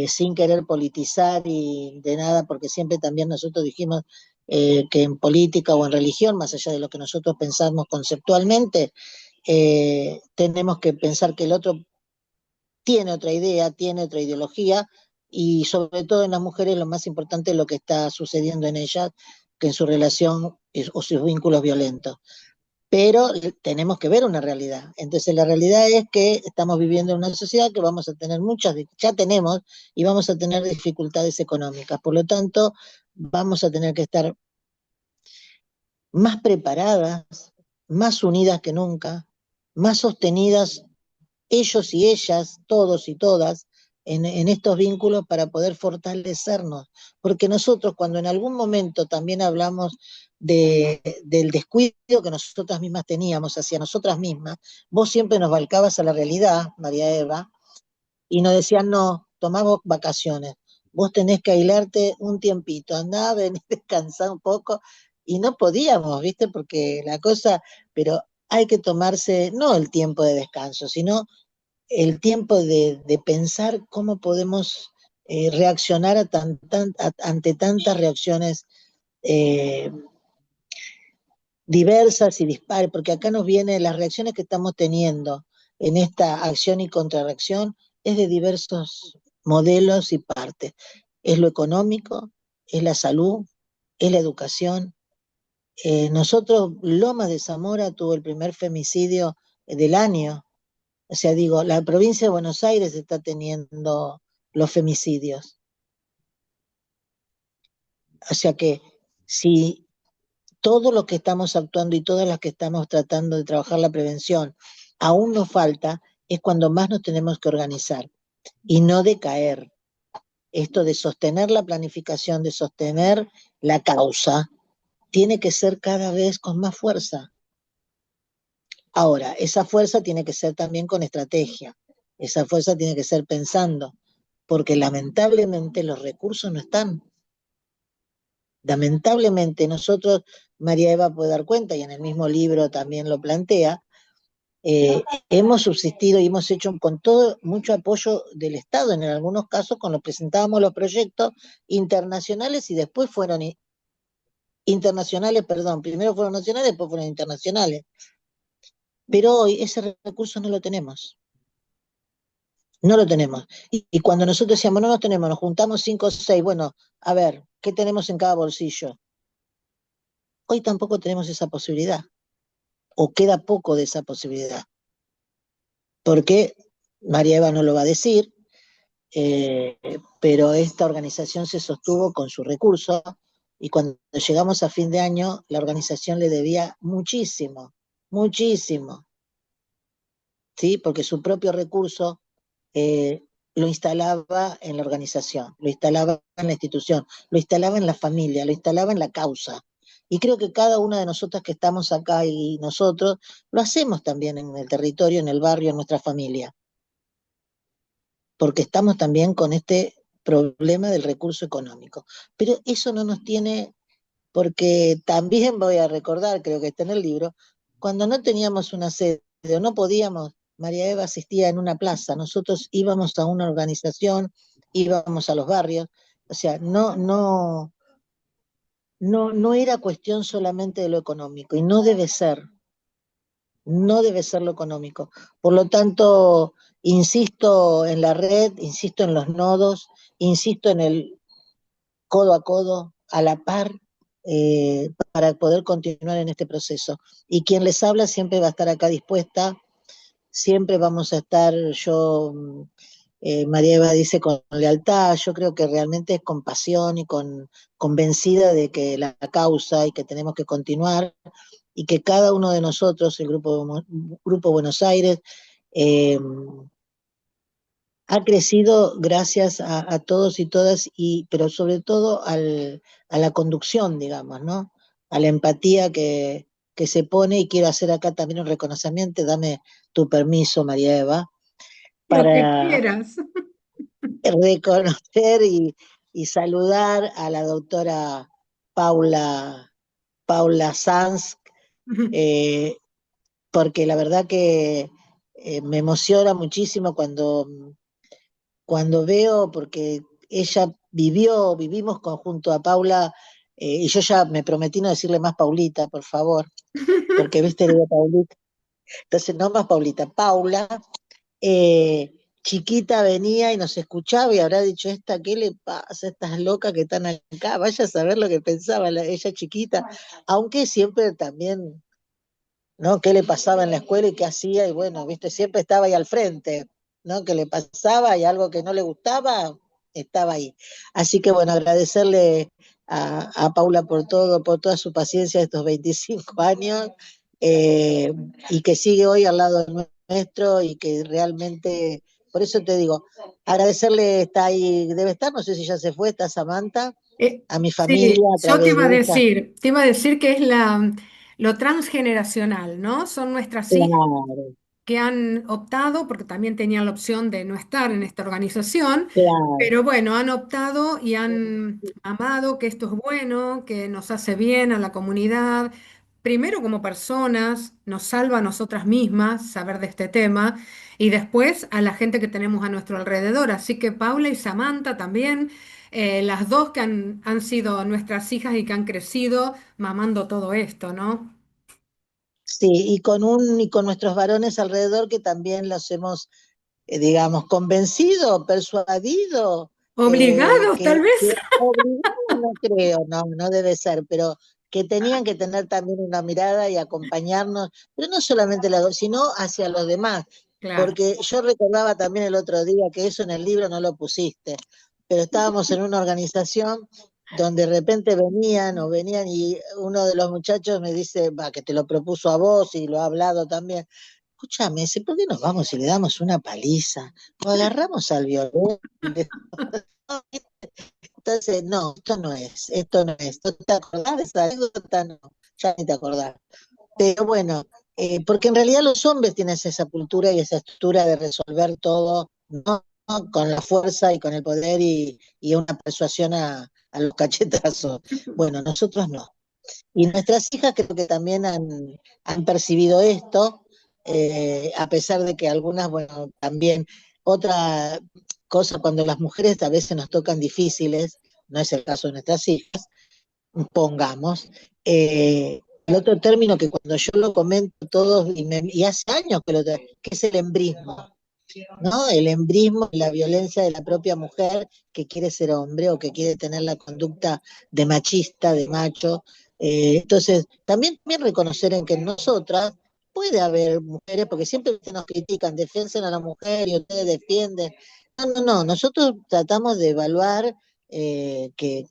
sin querer politizar y de nada, porque siempre también nosotros dijimos que en política o en religión, más allá de lo que nosotros pensamos conceptualmente, tenemos que pensar que el otro tiene otra idea, tiene otra ideología, y sobre todo en las mujeres lo más importante es lo que está sucediendo en ellas, que en su relación o sus vínculos violentos. Pero tenemos que ver una realidad. Entonces la realidad es que estamos viviendo en una sociedad que vamos a tener ya tenemos, y vamos a tener dificultades económicas. Por lo tanto, vamos a tener que estar más preparadas, más unidas que nunca, más sostenidas ellos y ellas, todos y todas, en estos vínculos para poder fortalecernos. Porque nosotros cuando en algún momento también hablamos del descuido que nosotras mismas teníamos hacia nosotras mismas, vos siempre nos volcabas a la realidad, María Eva, y nos decían, no, tomamos vacaciones, vos tenés que aislarte un tiempito, andá, vení, descansá un poco, y no podíamos, ¿viste? Porque la cosa, pero hay que tomarse, no el tiempo de descanso, sino el tiempo de pensar cómo podemos reaccionar ante tantas reacciones eh, diversas y dispares, porque acá nos viene las reacciones que estamos teniendo en esta acción y contrarreacción, es de diversos modelos y partes. Es lo económico, es la salud, es la educación. Nosotros, Lomas de Zamora tuvo el primer femicidio del año. O sea, digo, la provincia de Buenos Aires está teniendo los femicidios. O sea que si todo lo que estamos actuando y todas las que estamos tratando de trabajar la prevención aún nos falta, es cuando más nos tenemos que organizar y no decaer. Esto de sostener la planificación, de sostener la causa, tiene que ser cada vez con más fuerza. Ahora, esa fuerza tiene que ser también con estrategia, esa fuerza tiene que ser pensando, porque lamentablemente los recursos no están. Lamentablemente nosotros, María Eva puede dar cuenta, y en el mismo libro también lo plantea, hemos subsistido y hemos hecho con todo mucho apoyo del Estado, en algunos casos cuando presentábamos los proyectos internacionales y después fueron internacionales, perdón, primero fueron nacionales, después fueron internacionales. Pero hoy ese recurso no lo tenemos. No lo tenemos. Y cuando nosotros decíamos, no nos tenemos, nos juntamos 5 o 6, bueno, a ver, ¿qué tenemos en cada bolsillo? Hoy tampoco tenemos esa posibilidad, o queda poco de esa posibilidad, porque María Eva no lo va a decir, eh, pero esta organización se sostuvo con sus recursos, y cuando llegamos a fin de año, la organización le debía muchísimo, muchísimo, ¿sí? Porque su propio recurso eh, lo instalaba en la organización, lo instalaba en la institución, lo instalaba en la familia, lo instalaba en la causa. Y creo que cada una de nosotras que estamos acá y nosotros lo hacemos también en el territorio, en el barrio, en nuestra familia, porque estamos también con este problema del recurso económico. Pero eso no nos tiene, porque también voy a recordar, creo que está en el libro, cuando no teníamos una sede o no podíamos, María Eva asistía en una plaza, nosotros íbamos a una organización, íbamos a los barrios, o sea, no era cuestión solamente de lo económico, y no debe ser, no debe ser lo económico. Por lo tanto, insisto en la red, insisto en los nodos, insisto en el codo a codo, a la par, para poder continuar en este proceso. Y quien les habla siempre va a estar acá dispuesta, siempre vamos a estar, María Eva dice con lealtad, yo creo que realmente es con pasión y convencida de que la causa y que tenemos que continuar y que cada uno de nosotros, el Grupo Buenos Aires, eh, ha crecido gracias a todos y todas, pero sobre todo a la conducción, digamos, ¿no? A la empatía que se pone, y quiero hacer acá también un reconocimiento, dame tu permiso, María Eva, Lo que para quieras. reconocer y saludar a la doctora Paula, Paula Sanz, eh, porque la verdad que me emociona muchísimo cuando veo, porque ella vivimos junto a Paula, y yo ya me prometí no decirle más Paulita, por favor, porque viste, le digo Paulita, entonces no más Paulita, Paula, chiquita venía y nos escuchaba y habrá dicho, esta, ¿qué le pasa? Estas locas que están acá, vaya a saber lo que pensaba ella chiquita, aunque siempre también, ¿no? ¿Qué le pasaba en la escuela y qué hacía? Y bueno, viste, siempre estaba ahí al frente, ¿no? ¿Qué le pasaba y algo que no le gustaba? Estaba ahí. Así que bueno, agradecerle a Paula por todo, por toda su paciencia de estos 25 años, eh, y que sigue hoy al lado nuestro y que realmente, por eso te digo, agradecerle, está ahí, debe estar, no sé si ya se fue, está Samantha, a mi familia Sí, a yo través de ella. te iba a decir que es lo transgeneracional, ¿no? Son nuestras hijas Claro, que han optado, porque también tenían la opción de no estar en esta organización, claro. pero bueno, han optado y han amado que esto es bueno, que nos hace bien a la comunidad, primero como personas, nos salva a nosotras mismas saber de este tema, y después a la gente que tenemos a nuestro alrededor. Así que Paula y Samantha también, las dos que han sido nuestras hijas y que han crecido mamando todo esto, ¿no? Sí, y con nuestros varones alrededor que también los hemos, digamos, convencido, persuadido, Obligados, tal que vez. obligado no creo, no, no debe ser, pero que tenían que tener también una mirada y acompañarnos, pero no solamente sino hacia los demás, Claro. porque yo recordaba también el otro día que eso en el libro no lo pusiste, pero estábamos en una organización donde de repente venían y uno de los muchachos me dice, va, que te lo propuso a vos y lo ha hablado también. Escúchame, dice, ¿por qué nos vamos y le damos una paliza? Lo agarramos al violín. Entonces, no, esto no es. ¿No te acordás de esa anécdota? No, ya ni te acordás. Pero bueno, porque en realidad los hombres tienen esa cultura y esa estructura de resolver todo, no con la fuerza y con el poder y una persuasión a los cachetazos. Bueno, nosotros no. Y nuestras hijas creo que también han percibido esto, a pesar de que algunas, bueno, también otra cosa, cuando las mujeres a veces nos tocan difíciles, no es el caso de nuestras hijas, pongamos, el otro término que cuando yo lo comento todos, y hace años que es el embrismo, ¿no? El embrismo y la violencia de la propia mujer que quiere ser hombre o que quiere tener la conducta de machista, de macho. Entonces, también reconocer en que en nosotras puede haber mujeres, porque siempre nos critican, defienden a la mujer y ustedes defienden. No, no, no, nosotros tratamos de evaluar, que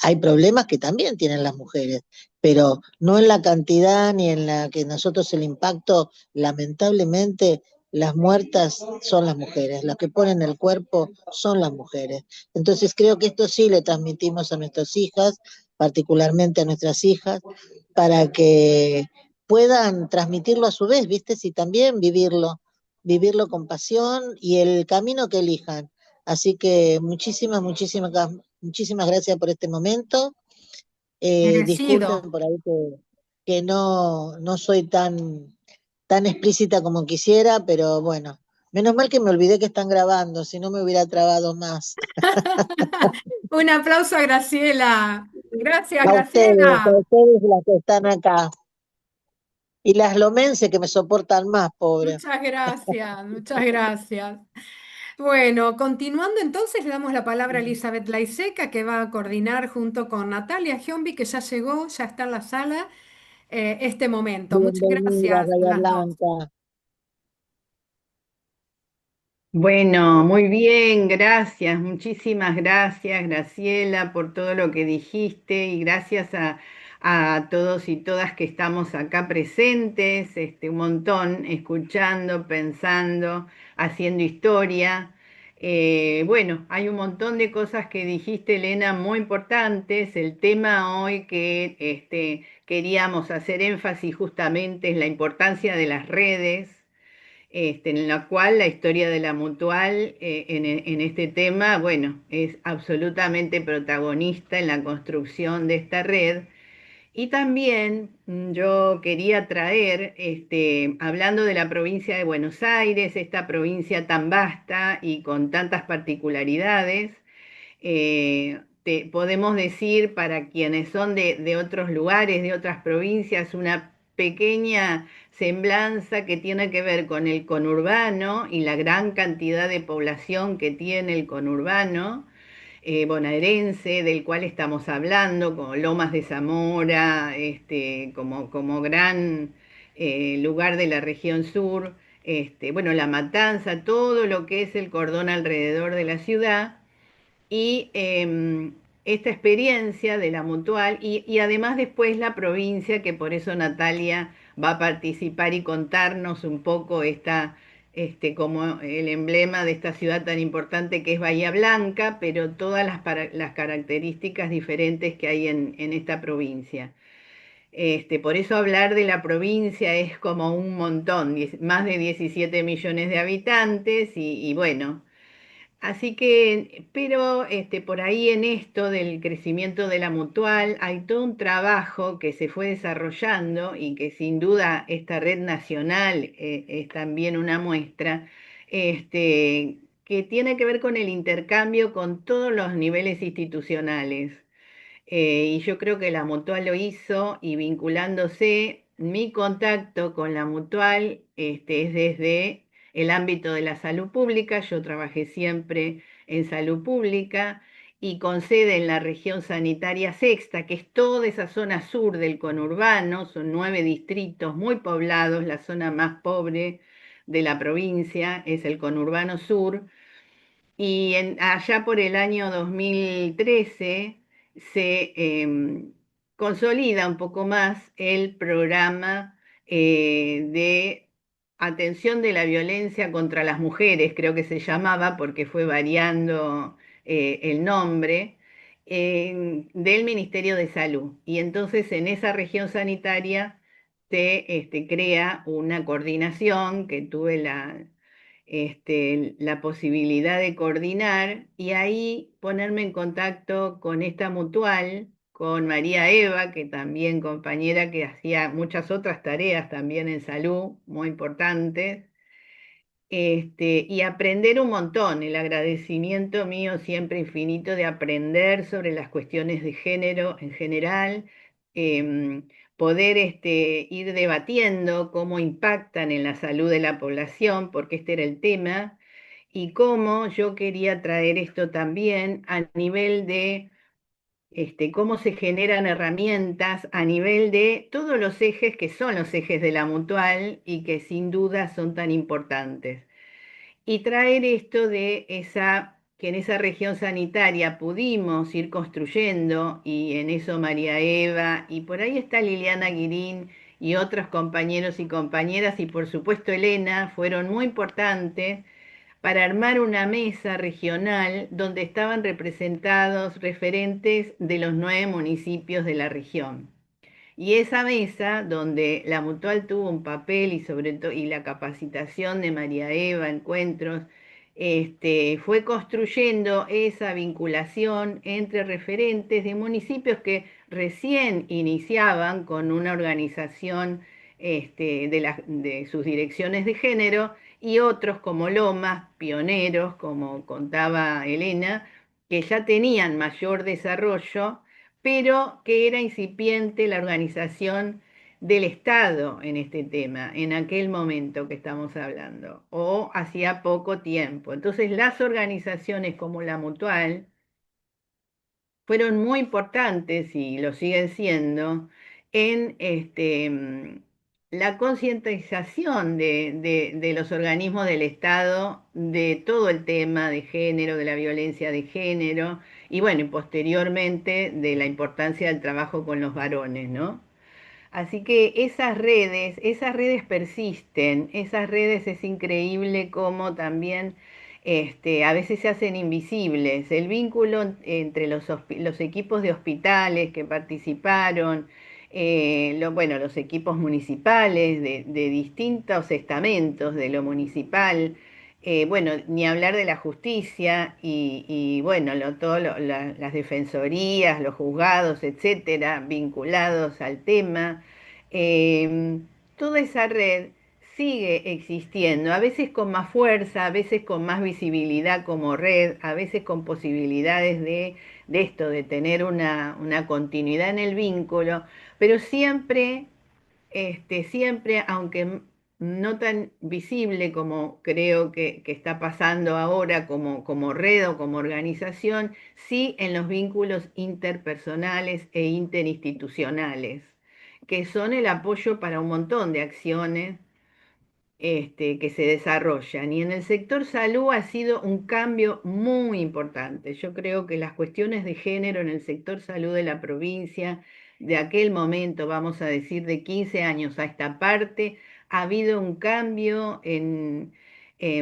hay problemas que también tienen las mujeres, pero no en la cantidad ni en la que nosotros el impacto, lamentablemente, las muertas son las mujeres, las que ponen el cuerpo son las mujeres. Entonces creo que esto sí le transmitimos a nuestras hijas, particularmente a nuestras hijas, para que puedan transmitirlo a su vez, ¿viste? Y también vivirlo con pasión y el camino que elijan. Así que muchísimas gracias por este momento. Disculpen Merecido. por ahí que no soy tan explícita como quisiera, pero bueno, menos mal que me olvidé que están grabando, si no me hubiera trabado más. Un aplauso a Graciela. Gracias, A Graciela. ustedes las que están acá. Y las lomenses que me soportan más, pobre. Muchas gracias, muchas gracias. Bueno, continuando entonces, le damos la palabra a Elizabeth Laiseca, que va a coordinar junto con Natalia Giombi, que ya llegó, ya está en la sala, este momento. Muchas Bienvenida, gracias, Bahía las dos. Blanca. Bueno, muy bien, gracias, muchísimas gracias, Graciela, por todo lo que dijiste y gracias a todos y todas que estamos acá presentes, un montón, escuchando, pensando, haciendo historia. Bueno, hay un montón de cosas que dijiste, Elena, muy importantes. El tema hoy que queríamos hacer énfasis justamente es la importancia de las redes, en la cual la historia de la Mutual, en este tema, bueno, es absolutamente protagonista en la construcción de esta red. Y también yo quería traer, hablando de la provincia de Buenos Aires, esta provincia tan vasta y con tantas particularidades, podemos decir para quienes son de otros lugares, de otras provincias, una pequeña semblanza que tiene que ver con el conurbano y la gran cantidad de población que tiene el conurbano bonaerense, del cual estamos hablando, como Lomas de Zamora, como gran lugar de la región sur, bueno, La Matanza, todo lo que es el cordón alrededor de la ciudad y esta experiencia de la Mutual y además después la provincia, que por eso Natalia va a participar y contarnos un poco como el emblema de esta ciudad tan importante que es Bahía Blanca, pero todas las características diferentes que hay en esta provincia. Por eso hablar de la provincia es como un montón, más de 17 millones de habitantes y bueno, así que, pero por ahí en esto del crecimiento de la Mutual hay todo un trabajo que se fue desarrollando y que sin duda esta red nacional es también una muestra, que tiene que ver con el intercambio con todos los niveles institucionales. Y yo creo que la Mutual lo hizo y vinculándose, mi contacto con la Mutual es desde el ámbito de la salud pública. Yo trabajé siempre en salud pública y con sede en la región sanitaria sexta, que es toda esa zona sur del conurbano, son 9 distritos muy poblados, la zona más pobre de la provincia es el conurbano sur. Y allá por el año 2013 se consolida un poco más el programa de atención de la violencia contra las mujeres, creo que se llamaba porque fue variando el nombre, del Ministerio de Salud. Y entonces en esa región sanitaria se crea una coordinación que tuve la posibilidad de coordinar y ahí ponerme en contacto con esta Mutual, con María Eva, que también compañera que hacía muchas otras tareas también en salud, muy importantes, y aprender un montón, el agradecimiento mío siempre infinito de aprender sobre las cuestiones de género en general, poder ir debatiendo cómo impactan en la salud de la población, porque este era el tema, y cómo yo quería traer esto también a nivel de cómo se generan herramientas a nivel de todos los ejes que son los ejes de la Mutual y que sin duda son tan importantes y traer esto de que en esa región sanitaria pudimos ir construyendo, y en eso María Eva, y por ahí está Liliana Guirín y otros compañeros y compañeras, y por supuesto Elena, fueron muy importantes para armar una mesa regional donde estaban representados referentes de los 9 municipios de la región. Y esa mesa, donde la Mutual tuvo un papel y sobre todo y la capacitación de María Eva, encuentros, fue construyendo esa vinculación entre referentes de municipios que recién iniciaban con una organización de sus direcciones de género y otros como Lomas, pioneros, como contaba Elena, que ya tenían mayor desarrollo pero que era incipiente la organización del Estado en este tema, en aquel momento que estamos hablando, o hacía poco tiempo. Entonces, las organizaciones como la Mutual fueron muy importantes y lo siguen siendo en la concientización de los organismos del Estado de todo el tema de género, de la violencia de género y bueno, y posteriormente de la importancia del trabajo con los varones, ¿no? Así que esas redes persisten, esas redes es increíble cómo también a veces se hacen invisibles. El vínculo entre los equipos de hospitales que participaron, bueno, los equipos municipales de distintos estamentos de lo municipal, bueno, ni hablar de la justicia y bueno, las defensorías, los juzgados, etcétera, vinculados al tema. Eh, Toda esa red sigue existiendo, a veces con más fuerza, a veces con más visibilidad como red, a veces con posibilidades de esto, de tener una continuidad en el vínculo, pero siempre siempre, aunque no tan visible como creo que está pasando ahora como red o como organización, sí en los vínculos interpersonales e interinstitucionales, que son el apoyo para un montón de acciones que se desarrollan. Y en el sector salud ha sido un cambio muy importante. Yo creo que las cuestiones de género en el sector salud de la provincia, de aquel momento, vamos a decir, de 15 años a esta parte, ha habido un cambio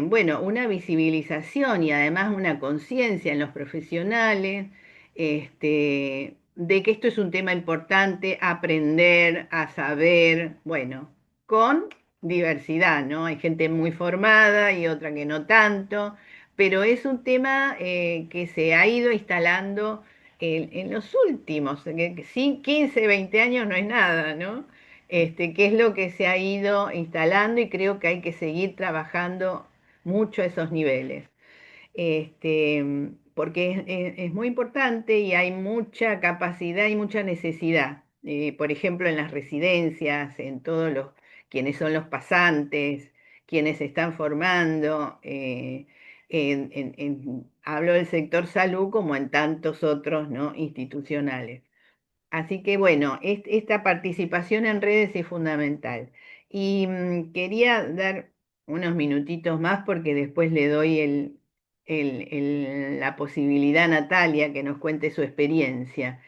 bueno, una visibilización y además una conciencia en los profesionales. De que esto es un tema importante, aprender a saber, bueno, con diversidad, ¿no? Hay gente muy formada y otra que no tanto, pero es un tema que se ha ido instalando en los últimos, sí, 15, 20 años no es nada, ¿no? Que es lo que se ha ido instalando y creo que hay que seguir trabajando mucho esos niveles porque es muy importante y hay mucha capacidad y mucha necesidad. Por ejemplo, en las residencias, en todos los, quienes son los pasantes, quienes se están formando, hablo del sector salud como en tantos otros, ¿no? Institucionales. Así que bueno, esta participación en redes es fundamental. Y quería dar unos minutitos más porque después le doy la posibilidad a Natalia que nos cuente su experiencia.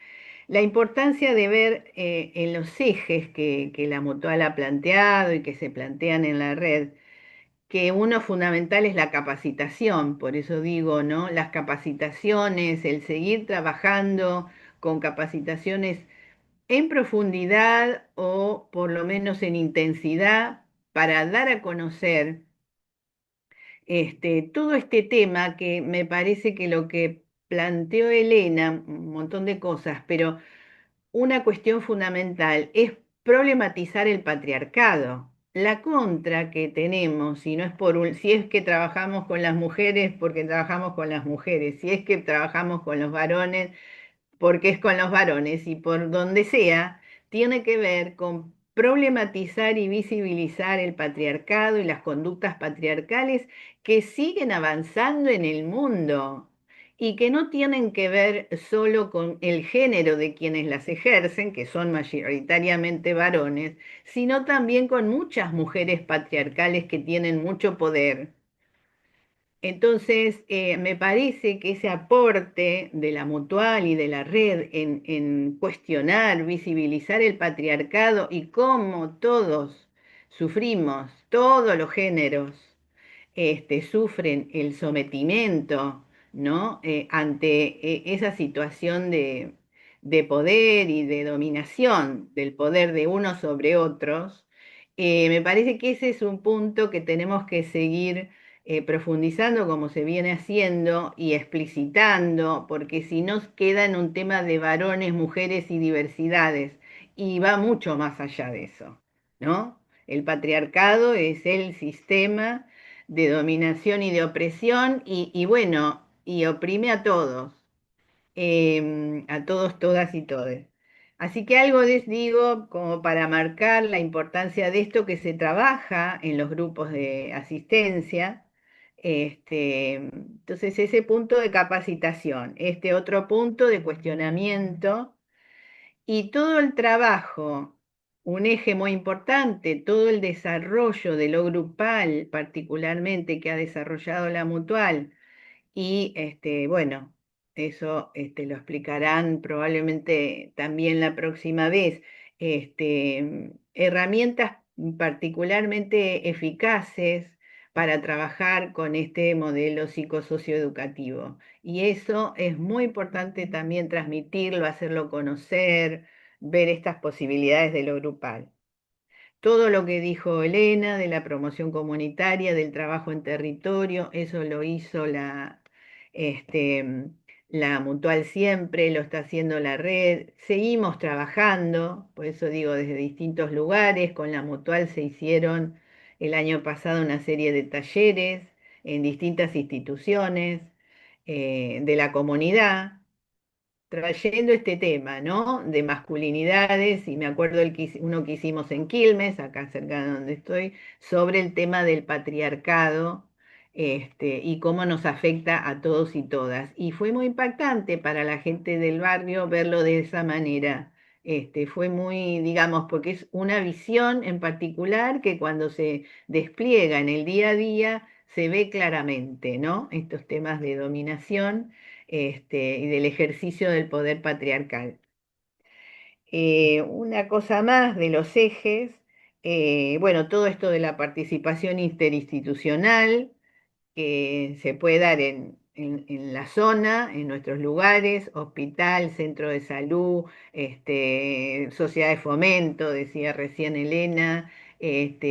La importancia de ver en los ejes que la Mutual ha planteado y que se plantean en la red, que uno fundamental es la capacitación, por eso digo, ¿no? Las capacitaciones, el seguir trabajando con capacitaciones en profundidad o por lo menos en intensidad para dar a conocer todo este tema que me parece que lo que planteó Elena, un montón de cosas, pero una cuestión fundamental es problematizar el patriarcado. La contra que tenemos, si no es si es que trabajamos con las mujeres porque trabajamos con las mujeres, si es que trabajamos con los varones porque es con los varones y por donde sea, tiene que ver con problematizar y visibilizar el patriarcado y las conductas patriarcales que siguen avanzando en el mundo y que no tienen que ver solo con el género de quienes las ejercen, que son mayoritariamente varones, sino también con muchas mujeres patriarcales que tienen mucho poder. Entonces, me parece que ese aporte de la Mutual y de la red en cuestionar, visibilizar el patriarcado y cómo todos sufrimos, todos los géneros, sufren el sometimiento, ¿no? Ante esa situación de poder y de dominación del poder de unos sobre otros, me parece que ese es un punto que tenemos que seguir profundizando como se viene haciendo y explicitando, porque si no queda en un tema de varones, mujeres y diversidades, y va mucho más allá de eso, ¿no? El patriarcado es el sistema de dominación y de opresión y bueno, y oprime a todos, todas y todes. Así que algo les digo como para marcar la importancia de esto que se trabaja en los grupos de asistencia. Entonces, ese punto de capacitación, este otro punto de cuestionamiento y todo el trabajo, un eje muy importante, todo el desarrollo de lo grupal, particularmente que ha desarrollado la Mutual y bueno, eso lo explicarán probablemente también la próxima vez. Herramientas particularmente eficaces para trabajar con este modelo psicosocioeducativo. Y eso es muy importante también transmitirlo, hacerlo conocer, ver estas posibilidades de lo grupal. Todo lo que dijo Elena de la promoción comunitaria, del trabajo en territorio, eso lo hizo este, la Mutual siempre, lo está haciendo la red. Seguimos trabajando, por eso digo, desde distintos lugares. Con la Mutual se hicieron el año pasado una serie de talleres en distintas instituciones de la comunidad trayendo este tema, ¿no? De masculinidades, y me acuerdo uno que hicimos en Quilmes, acá cerca de donde estoy, sobre el tema del patriarcado, y cómo nos afecta a todos y todas. Y fue muy impactante para la gente del barrio verlo de esa manera. Fue muy, digamos, porque es una visión en particular que cuando se despliega en el día a día se ve claramente, ¿no? Estos temas de dominación y del ejercicio del poder patriarcal. Una cosa más de los ejes, bueno, todo esto de la participación interinstitucional que se puede dar en la zona, en nuestros lugares, hospital, centro de salud, sociedad de fomento, decía recién Elena,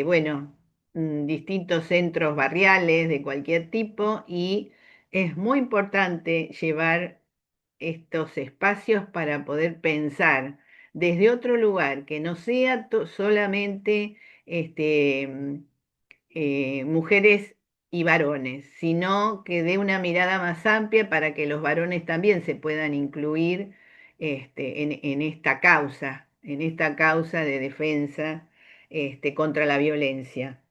bueno, distintos centros barriales de cualquier tipo y es muy importante llevar estos espacios para poder pensar desde otro lugar, que no sea solamente mujeres y varones, sino que dé una mirada más amplia para que los varones también se puedan incluir en esta causa de defensa contra la violencia.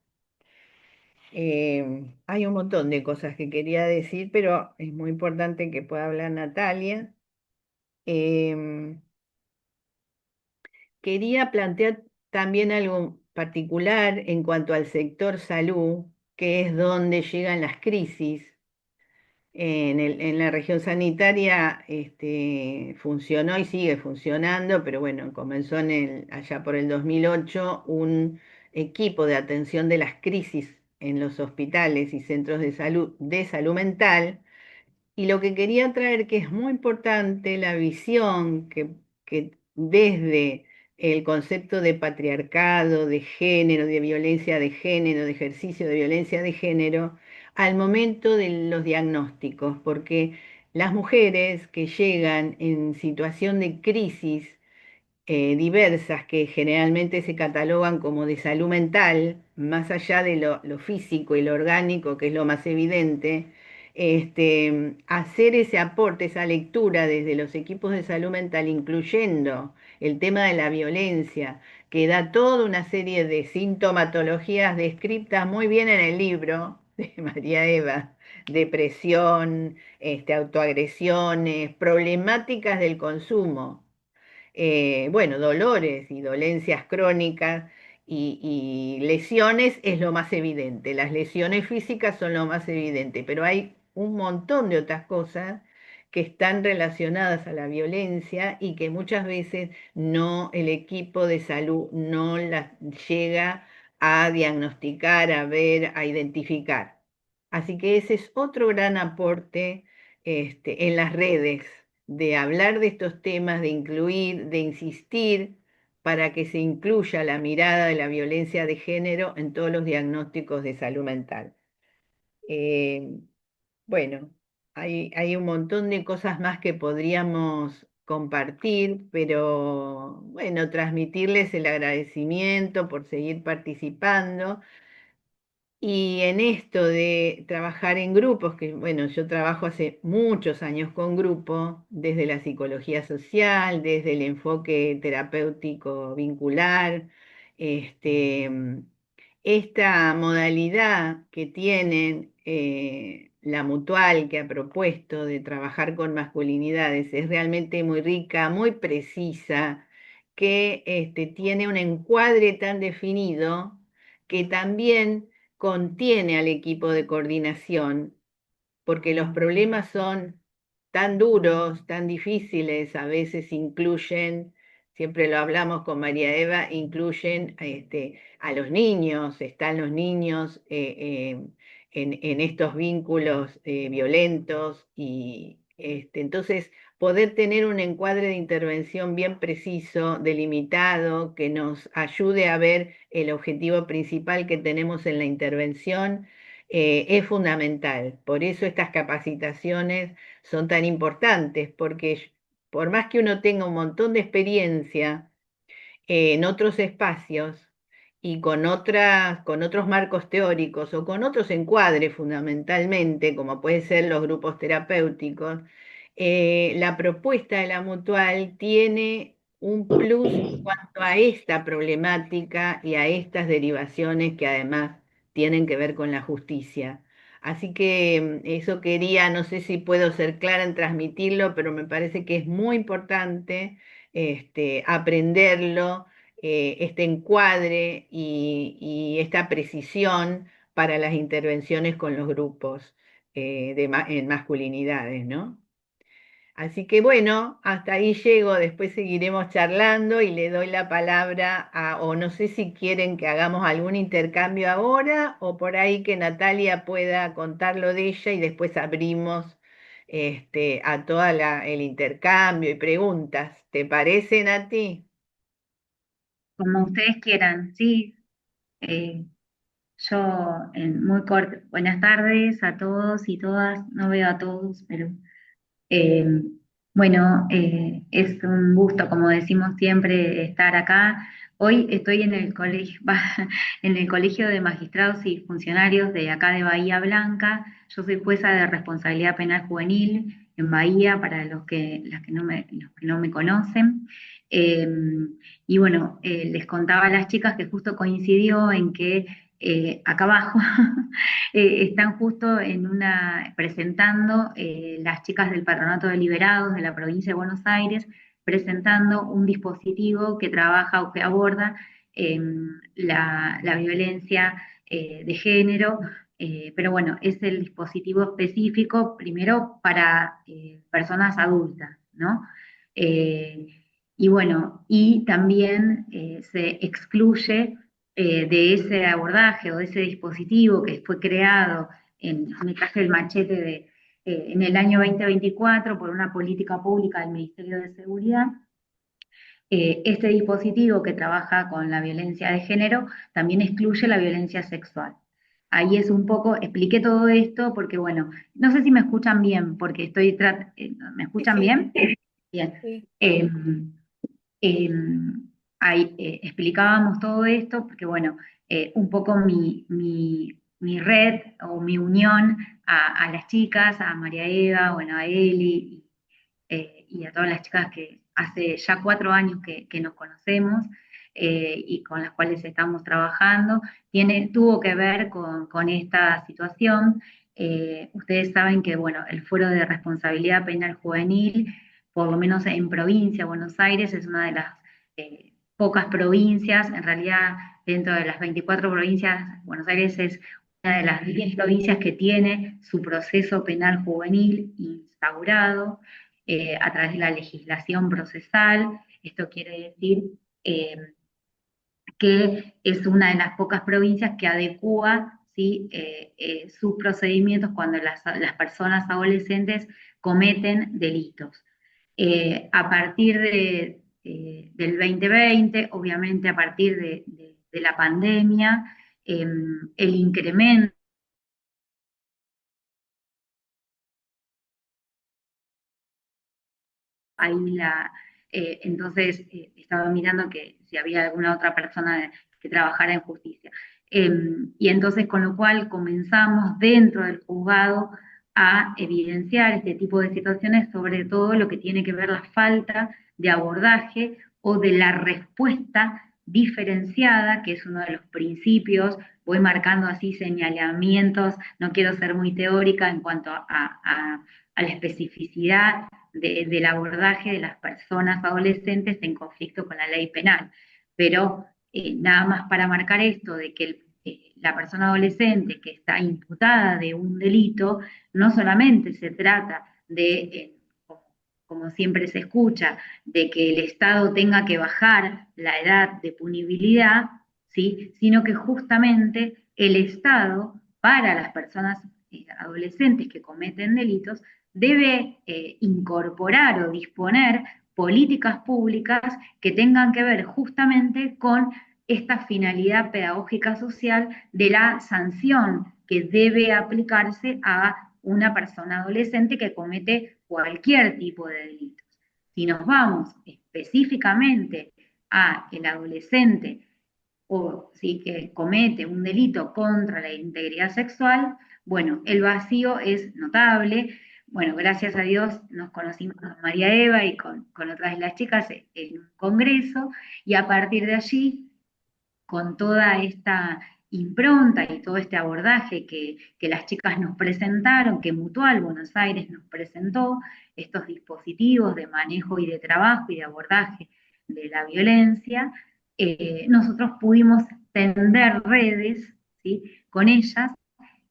Hay un montón de cosas que quería decir, pero es muy importante que pueda hablar Natalia. Em, Quería plantear también algo particular en cuanto al sector salud, que es donde llegan las crisis. En la región sanitaria funcionó y sigue funcionando, pero bueno, comenzó allá por el 2008 un equipo de atención de las crisis en los hospitales y centros de salud mental y lo que quería traer, que es muy importante, la visión que desde el concepto de patriarcado, de género, de violencia de género, de ejercicio de violencia de género, al momento de los diagnósticos, porque las mujeres que llegan en situación de crisis diversas que generalmente se catalogan como de salud mental, más allá de lo físico y lo orgánico, que es lo más evidente, hacer ese aporte, esa lectura desde los equipos de salud mental, incluyendo el tema de la violencia, que da toda una serie de sintomatologías descritas muy bien en el libro de María Eva, depresión, autoagresiones, problemáticas del consumo, bueno, dolores y dolencias crónicas y lesiones es lo más evidente. Las lesiones físicas son lo más evidente, pero hay un montón de otras cosas que están relacionadas a la violencia y que muchas veces no, el equipo de salud no las llega a diagnosticar, a ver, a identificar. Así que ese es otro gran aporte en las redes de hablar de estos temas, de incluir, de insistir para que se incluya la mirada de la violencia de género en todos los diagnósticos de salud mental. Eh, bueno, hay un montón de cosas más que podríamos compartir, pero bueno, transmitirles el agradecimiento por seguir participando Y en esto de trabajar en grupos, que bueno, yo trabajo hace muchos años con grupos, desde la psicología social, desde el enfoque terapéutico vincular, este, esta modalidad que tienen la Mutual que ha propuesto de trabajar con masculinidades es realmente muy rica, muy precisa, que tiene un encuadre tan definido que también contiene al equipo de coordinación, porque los problemas son tan duros, tan difíciles, a veces incluyen, siempre lo hablamos con María Eva, incluyen a los niños, están los niños en estos vínculos violentos y entonces poder tener un encuadre de intervención bien preciso, delimitado, que nos ayude a ver el objetivo principal que tenemos en la intervención es fundamental. Por eso estas capacitaciones son tan importantes, porque por más que uno tenga un montón de experiencia en otros espacios y con otros marcos teóricos o con otros encuadres fundamentalmente, como pueden ser los grupos terapéuticos, la propuesta de la Mutual tiene un plus en cuanto a esta problemática y a estas derivaciones que además tienen que ver con la justicia. Así que eso quería, no sé si puedo ser clara en transmitirlo, pero me parece que es muy importante aprenderlo, este encuadre y esta precisión para las intervenciones con los grupos en masculinidades, ¿no? Así que bueno, hasta ahí llego, después seguiremos charlando y le doy la palabra o no sé si quieren que hagamos algún intercambio ahora o por ahí que Natalia pueda contar lo de ella y después abrimos a todo el intercambio y preguntas. ¿Te parece, Nati? Como ustedes quieran, sí. eh, yo, muy corto, buenas tardes a todos y todas, no veo a todos, pero eh, bueno, es un gusto, como decimos siempre, estar acá. Hoy estoy en el colegio, en el Colegio de Magistrados y Funcionarios de acá de Bahía Blanca. Yo soy jueza de responsabilidad penal juvenil en Bahía, para los que no me conocen. Eh, y bueno, les contaba a las chicas que justo coincidió en que acá abajo están justo presentando las chicas del Patronato de Liberados de la provincia de Buenos Aires, presentando un dispositivo que trabaja o que aborda la violencia de género, pero bueno, es el dispositivo específico primero para personas adultas, ¿no? Eh, y bueno, y también se excluye de ese abordaje o de ese dispositivo que fue creado me traje el machete en el año 2024 por una política pública del Ministerio de Seguridad. Este dispositivo que trabaja con la violencia de género también excluye la violencia sexual. Ahí es un poco, expliqué todo esto porque, bueno, no sé si me escuchan bien, porque ¿me Sí, escuchan sí, bien? Bien. sí. Eh, eh, Ahí explicábamos todo esto porque, bueno, un poco mi red o mi unión a las chicas, a María Eva, bueno, a Eli y a todas las chicas que hace ya 4 años que nos conocemos y con las cuales estamos trabajando, tuvo que ver con esta situación. Ustedes saben que, bueno, el Foro de Responsabilidad Penal Juvenil, por lo menos en provincia, Buenos Aires, es una de las pocas provincias, en realidad dentro de las 24 provincias, Buenos Aires es una de las 10 provincias que tiene su proceso penal juvenil instaurado a través de la legislación procesal. Esto quiere decir que es una de las pocas provincias que adecua, ¿sí? Sus procedimientos cuando las personas adolescentes cometen delitos. A partir del 2020, obviamente a partir de la pandemia, el incremento ahí entonces estaba mirando que si había alguna otra persona que trabajara en justicia. Y entonces con lo cual comenzamos dentro del juzgado a evidenciar este tipo de situaciones, sobre todo lo que tiene que ver la falta de abordaje o de la respuesta diferenciada, que es uno de los principios. Voy marcando así señalamientos, no quiero ser muy teórica en cuanto a la especificidad del abordaje de las personas adolescentes en conflicto con la ley penal, pero nada más para marcar esto de que la persona adolescente que está imputada de un delito, no solamente se trata de, como siempre se escucha, de que el Estado tenga que bajar la edad de punibilidad, ¿sí? Sino que justamente el Estado, para las personas adolescentes que cometen delitos, debe incorporar o disponer políticas públicas que tengan que ver justamente con esta finalidad pedagógica social de la sanción que debe aplicarse a una persona adolescente que comete cualquier tipo de delitos. Si nos vamos específicamente a el adolescente o sí que comete un delito contra la integridad sexual, bueno, el vacío es notable. Bueno, gracias a Dios nos conocimos con María Eva y con otras de las chicas en un congreso, y a partir de allí, con toda esta impronta y todo este abordaje que las chicas nos presentaron, que Mutual Buenos Aires nos presentó, estos dispositivos de manejo y de trabajo y de abordaje de la violencia, nosotros pudimos tender redes, ¿sí?, con ellas,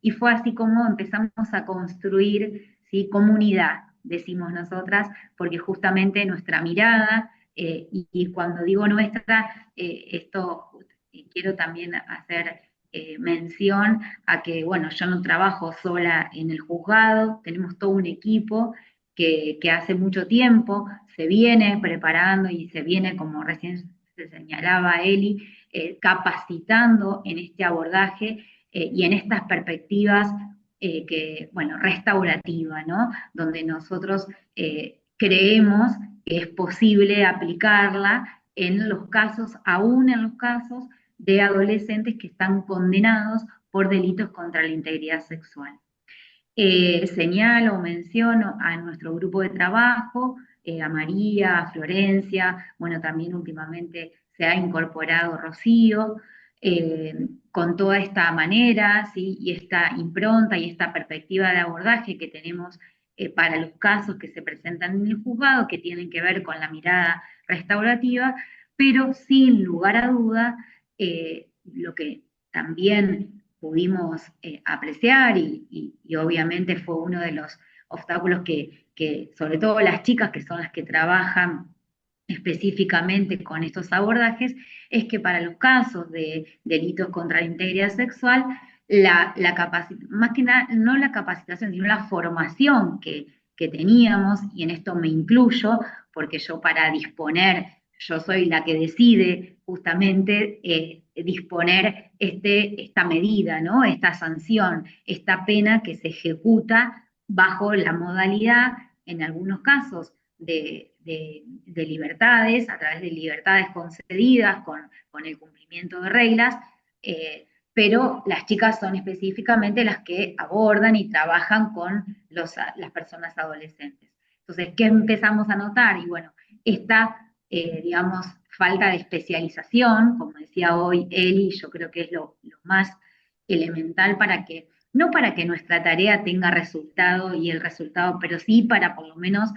y fue así como empezamos a construir, ¿sí?, comunidad, decimos nosotras, porque justamente nuestra mirada, y cuando digo nuestra, esto quiero también hacer mención a que, bueno, yo no trabajo sola en el juzgado, tenemos todo un equipo que hace mucho tiempo se viene preparando y se viene, como recién se señalaba Eli, capacitando en este abordaje y en estas perspectivas que, bueno, restaurativa, ¿no? Donde nosotros creemos que es posible aplicarla en los casos, aún en los casos de adolescentes que están condenados por delitos contra la integridad sexual. Señalo o menciono a nuestro grupo de trabajo, a María, a Florencia, bueno, también últimamente se ha incorporado Rocío, con toda esta manera, ¿sí?, y esta impronta y esta perspectiva de abordaje que tenemos para los casos que se presentan en el juzgado, que tienen que ver con la mirada restaurativa, pero sin lugar a duda, lo que también pudimos apreciar y obviamente fue uno de los obstáculos que, sobre todo las chicas que son las que trabajan específicamente con estos abordajes, es que para los casos de delitos contra la integridad sexual, más que nada, no la capacitación, sino la formación que teníamos, y en esto me incluyo, porque yo para disponer, yo soy la que decide justamente disponer esta medida, ¿no?, esta sanción, esta pena que se ejecuta bajo la modalidad, en algunos casos, de libertades, a través de libertades concedidas con el cumplimiento de reglas, pero las chicas son específicamente las que abordan y trabajan con las personas adolescentes. Entonces, ¿qué empezamos a notar? Y bueno, esta, digamos, falta de especialización, como decía hoy Eli, yo creo que es lo más elemental para que, no para que nuestra tarea tenga resultado y el resultado, pero sí para por lo menos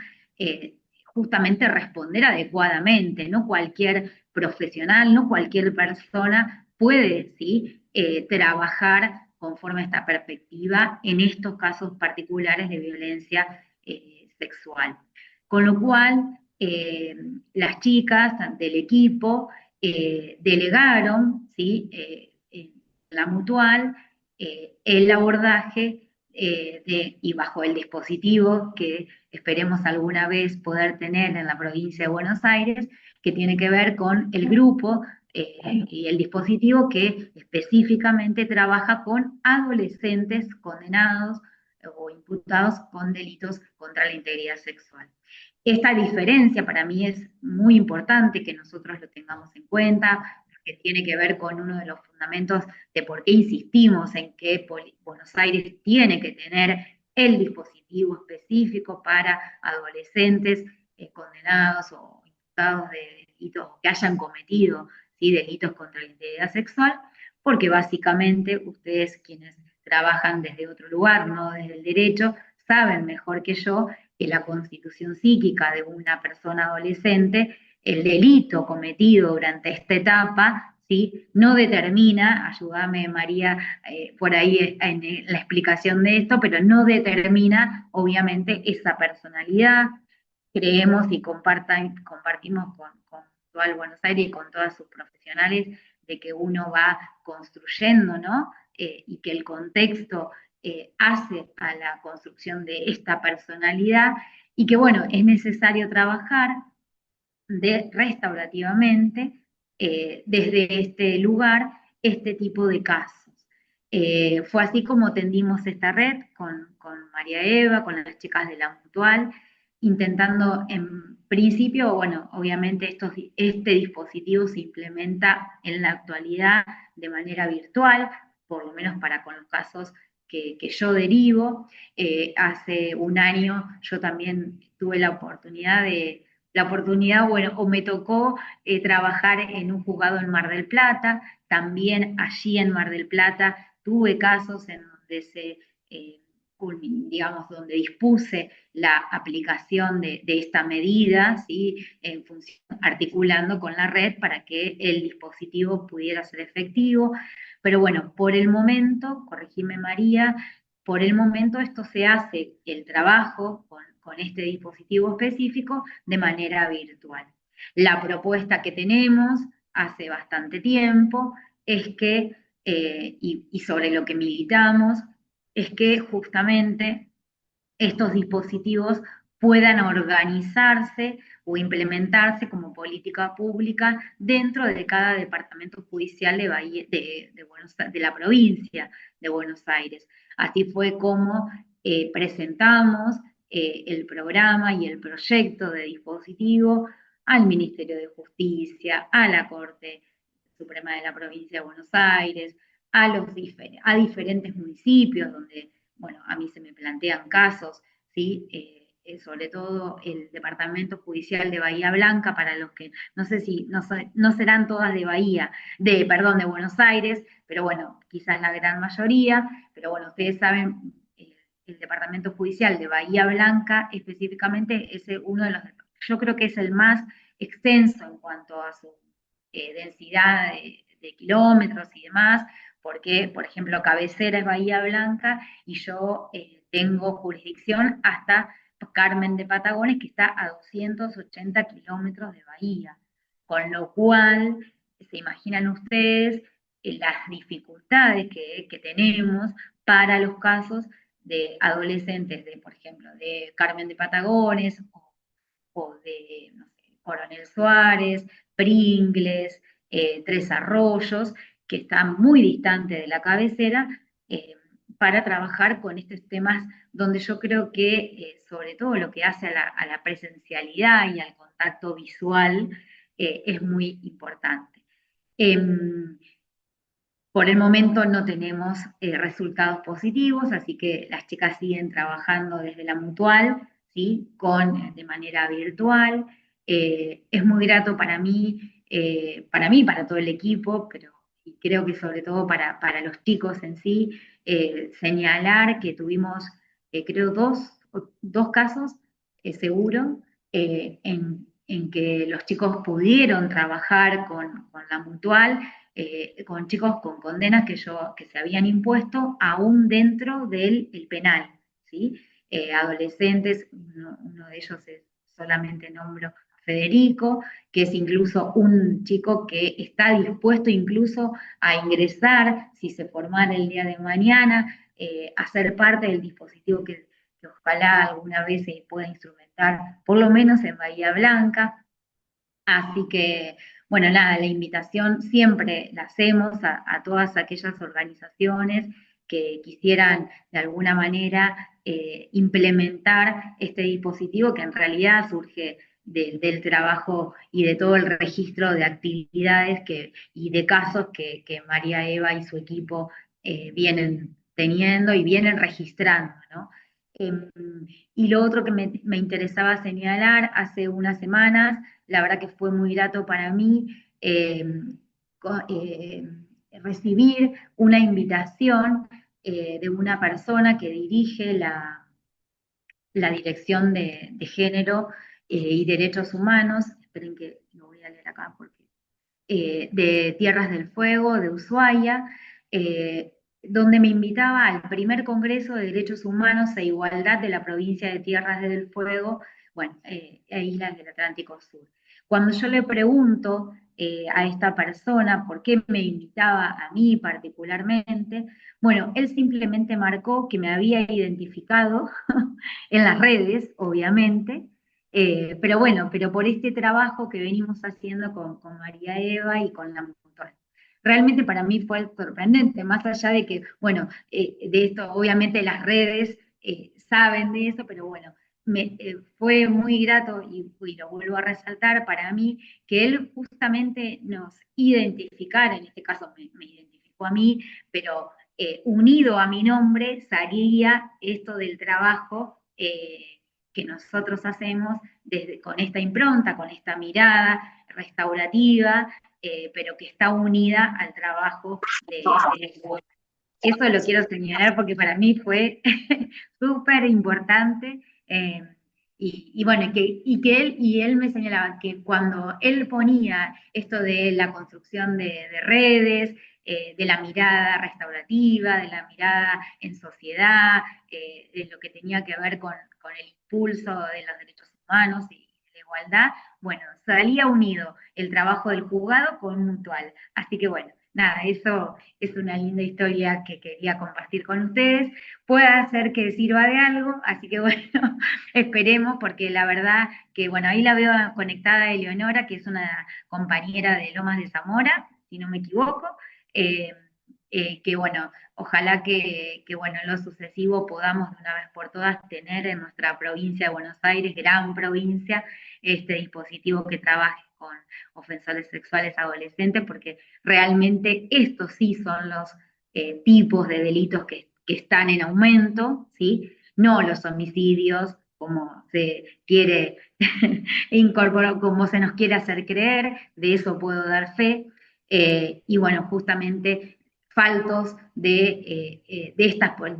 justamente responder adecuadamente. No cualquier profesional, no cualquier persona puede, ¿sí?, trabajar conforme a esta perspectiva en estos casos particulares de violencia sexual. Con lo cual, las chicas del equipo delegaron, ¿sí?, la Mutual, el abordaje y bajo el dispositivo que esperemos alguna vez poder tener en la provincia de Buenos Aires, que tiene que ver con el grupo y el dispositivo que específicamente trabaja con adolescentes condenados o imputados con delitos contra la integridad sexual. Esta diferencia para mí es muy importante que nosotros lo tengamos en cuenta, que tiene que ver con uno de los fundamentos de por qué insistimos en que Buenos Aires tiene que tener el dispositivo específico para adolescentes condenados o imputados de delitos que hayan cometido, ¿sí?, delitos contra la integridad sexual, porque básicamente ustedes, quienes trabajan desde otro lugar, no desde el derecho, saben mejor que yo que la constitución psíquica de una persona adolescente, el delito cometido durante esta etapa, ¿sí?, no determina, ayúdame María por ahí en la explicación de esto, pero no determina obviamente esa personalidad. Creemos y compartimos con todo el Buenos Aires y con todos sus profesionales de que uno va construyendo, ¿no? Y que el contexto hace a la construcción de esta personalidad y que, bueno, es necesario trabajar restaurativamente desde este lugar este tipo de casos. Fue así como tendimos esta red con María Eva, con las chicas de la Mutual, intentando en principio, bueno, obviamente este dispositivo se implementa en la actualidad de manera virtual, por lo menos para con los casos que yo derivo. Hace un año yo también tuve la oportunidad, bueno, o me tocó trabajar en un juzgado en Mar del Plata, también allí en Mar del Plata tuve casos en donde eh, digamos, donde dispuse la aplicación de esta medida, ¿sí?, en función, articulando con la red para que el dispositivo pudiera ser efectivo. Pero bueno, por el momento, corregime María, por el momento esto se hace, el trabajo con este dispositivo específico, de manera virtual. La propuesta que tenemos hace bastante tiempo es que, y sobre lo que militamos, es que justamente estos dispositivos puedan organizarse o implementarse como política pública dentro de cada departamento judicial de la provincia de Buenos Aires. Así fue como presentamos el programa y el proyecto de dispositivo al Ministerio de Justicia, a la Corte Suprema de la Provincia de Buenos Aires, a diferentes municipios donde, bueno, a mí se me plantean casos, ¿sí? Sobre todo el Departamento Judicial de Bahía Blanca, para los que no sé si no serán todas de de Buenos Aires, pero bueno, quizás la gran mayoría, pero bueno, ustedes saben, el Departamento Judicial de Bahía Blanca específicamente es uno de los, yo creo que es el más extenso en cuanto a su densidad de kilómetros y demás, porque, por ejemplo, cabecera es Bahía Blanca y yo tengo jurisdicción hasta Carmen de Patagones, que está a 280 kilómetros de Bahía, con lo cual se imaginan ustedes las dificultades que tenemos para los casos de adolescentes de, por ejemplo, de Carmen de Patagones o de, no sé, Coronel Suárez, Pringles, Tres Arroyos, que están muy distantes de la cabecera, para trabajar con estos temas donde yo creo que, sobre todo lo que hace a la presencialidad y al contacto visual, es muy importante. Por el momento no tenemos resultados positivos, así que las chicas siguen trabajando desde la Mutual, ¿sí?, de manera virtual. Es muy grato para mí, para todo el equipo, pero y creo que sobre todo para los chicos en sí, señalar que tuvimos, creo, dos casos seguro, en que los chicos pudieron trabajar con la Mutual, con chicos con condenas que se habían impuesto aún dentro del penal, ¿sí? Adolescentes, uno de ellos es, solamente nombro Federico, que es incluso un chico que está dispuesto incluso a ingresar, si se formara el día de mañana, a ser parte del dispositivo que ojalá alguna vez se pueda instrumentar, por lo menos en Bahía Blanca. Así que, bueno, nada, la invitación siempre la hacemos a todas aquellas organizaciones que quisieran de alguna manera implementar este dispositivo que en realidad surge del trabajo y de todo el registro de actividades y de casos que María Eva y su equipo vienen teniendo y vienen registrando, ¿no? Em, y lo otro que me interesaba señalar hace unas semanas, la verdad que fue muy grato para mí, co- eh, recibir una invitación de una persona que dirige la Dirección de Género y Derechos Humanos, esperen que lo voy a leer acá porque de Tierras del Fuego, de Ushuaia, donde me invitaba al primer Congreso de Derechos Humanos e Igualdad de la provincia de Tierras del Fuego, bueno, e Islas del Atlántico Sur. Cuando yo le pregunto a esta persona por qué me invitaba a mí particularmente, bueno, él simplemente marcó que me había identificado en las redes, obviamente, pero bueno, pero por este trabajo que venimos haciendo con María Eva y con la Mutual. Realmente para mí fue sorprendente, más allá de que, bueno, de esto obviamente las redes saben de eso, pero bueno, fue muy grato y lo vuelvo a resaltar para mí que él justamente nos identificara, en este caso me identificó a mí, pero unido a mi nombre salía esto del trabajo que nosotros hacemos con esta impronta, con esta mirada restaurativa, pero que está unida al trabajo de la escuela. Eso lo quiero señalar porque para mí fue súper importante. Bueno, él me señalaba que cuando él ponía esto de la construcción de redes, de la mirada restaurativa, de la mirada en sociedad, de lo que tenía que ver con el impulso de los derechos humanos y la igualdad, bueno, salía unido el trabajo del juzgado con Mutual. Así que bueno, nada, eso es una linda historia que quería compartir con ustedes. Puede ser que sirva de algo, así que bueno, esperemos, porque la verdad que, bueno, ahí la veo conectada a Eleonora, que es una compañera de Lomas de Zamora, si no me equivoco, eh, que bueno, ojalá bueno, en lo sucesivo podamos de una vez por todas tener en nuestra provincia de Buenos Aires, gran provincia, este dispositivo que trabaje con ofensores sexuales adolescentes, porque realmente estos sí son los tipos de delitos que están en aumento, ¿sí? No los homicidios, como se quiere incorporar, como se nos quiere hacer creer, de eso puedo dar fe. Y bueno, justamente faltos de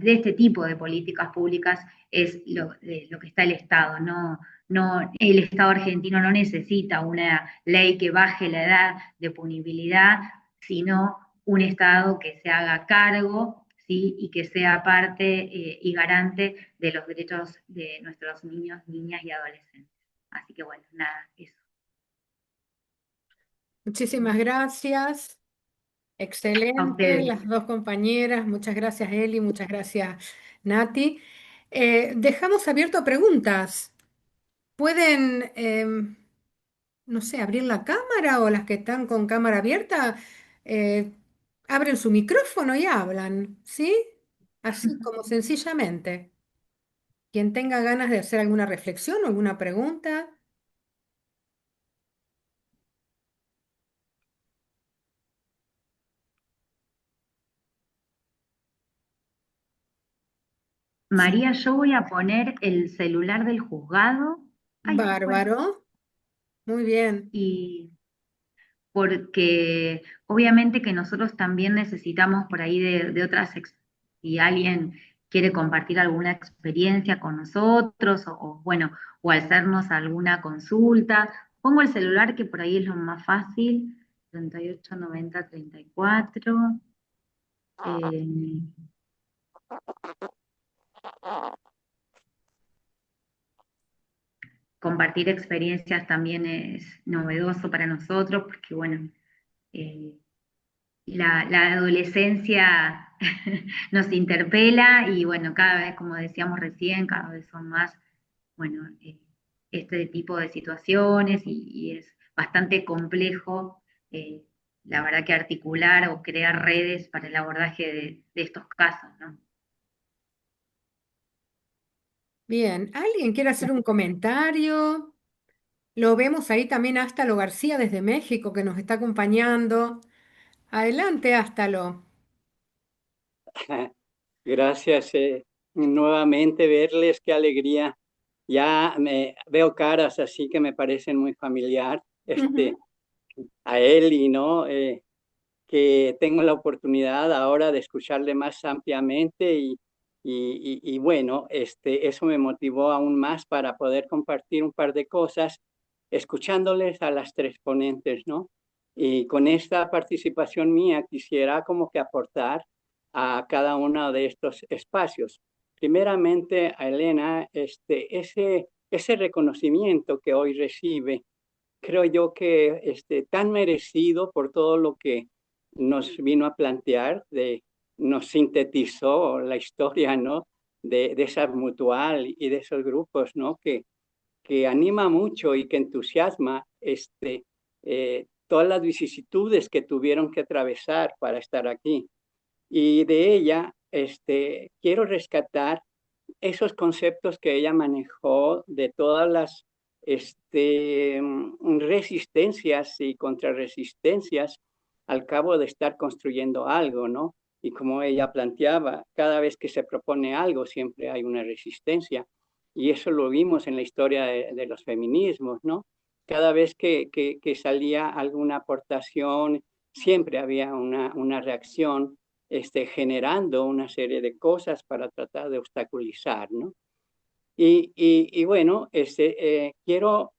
este tipo de políticas públicas es lo que está el Estado. El Estado argentino no necesita una ley que baje la edad de punibilidad, sino un Estado que se haga cargo, ¿sí? Y que sea parte y garante de los derechos de nuestros niños, niñas y adolescentes. Así que bueno, nada, eso. Muchísimas gracias. A Excelente, ustedes. las dos compañeras. Muchas gracias, Eli. Muchas gracias, Nati. Dejamos abierto a preguntas. Pueden, no sé, abrir la cámara o las que están con cámara abierta, eh, abren su micrófono y hablan, ¿sí? Así como sencillamente. Quien tenga ganas de hacer alguna reflexión o alguna pregunta. Sí. María, yo voy a poner el celular del juzgado. Ay, se fue. Bárbaro. Muy bien. Y porque obviamente que nosotros también necesitamos por ahí de otras, si alguien quiere compartir alguna experiencia con nosotros bueno, o hacernos alguna consulta, pongo el celular que por ahí es lo más fácil, 38 90 34. eh, Compartir experiencias también es novedoso para nosotros porque, bueno, eh, la adolescencia nos interpela y bueno, cada vez, como decíamos recién, cada vez son más, bueno, este tipo de situaciones y es bastante complejo, eh, la verdad que articular o crear redes para el abordaje de estos casos, ¿no? Bien. ¿Alguien quiere hacer un comentario? Lo vemos ahí también a Ástalo García desde México, que nos está acompañando. Adelante, Ástalo. Gracias, nuevamente verles, qué alegría. Ya me veo caras así que me parecen muy familiar. Ujú. A Eli, ¿no? Que tengo la oportunidad ahora de escucharle más ampliamente y bueno, eso me motivó aún más para poder compartir un par de cosas, escuchándoles a las tres ponentes, ¿no? Y con esta participación mía quisiera como que aportar a cada uno de estos espacios. Primeramente a Elena, ese reconocimiento que hoy recibe, creo yo que tan merecido por todo lo que nos vino a plantear, nos sintetizó la historia, ¿no? De esa mutual y de esos grupos, ¿no? Que anima mucho y que entusiasma todas las vicisitudes que tuvieron que atravesar para estar aquí. Y de ella quiero rescatar esos conceptos que ella manejó de todas las resistencias y contrarresistencias al cabo de estar construyendo algo, ¿no? Y como ella planteaba, cada vez que se propone algo siempre hay una resistencia. Y eso lo vimos en la historia de los feminismos, ¿no? Cada vez que salía alguna aportación, siempre había una reacción generando una serie de cosas para tratar de obstaculizar, ¿no? Y bueno, quiero,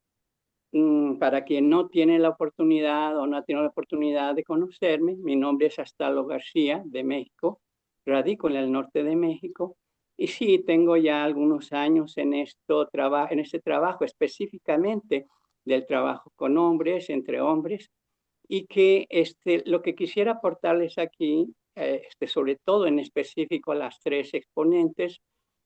para quien no tiene la oportunidad o no ha tenido la oportunidad de conocerme, mi nombre es Astalo García, de México, radico en el norte de México, y sí, tengo ya algunos años en en este trabajo, específicamente del trabajo con hombres, entre hombres, y que lo que quisiera aportarles aquí, sobre todo en específico a las tres exponentes,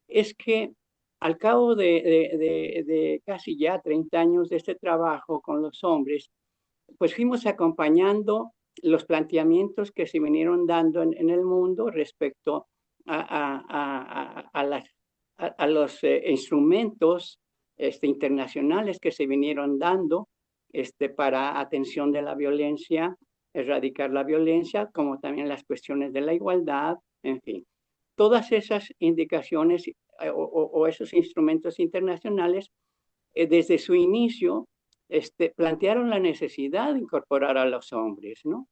es que al cabo de casi ya 30 años de este trabajo con los hombres, pues fuimos acompañando los planteamientos que se vinieron dando en el mundo respecto a los instrumentos internacionales que se vinieron dando para atención de la violencia, erradicar la violencia, como también las cuestiones de la igualdad, en fin. Todas esas indicaciones o esos instrumentos internacionales, desde su inicio, plantearon la necesidad de incorporar a los hombres, ¿no?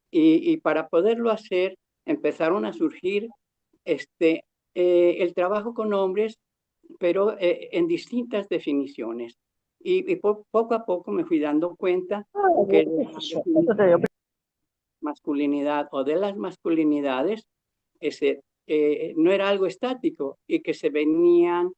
Y para poderlo hacer, empezaron a surgir el trabajo con hombres, pero en distintas definiciones. Y poco a poco me fui dando cuenta que la masculinidad o de las masculinidades no era algo estático y que se venían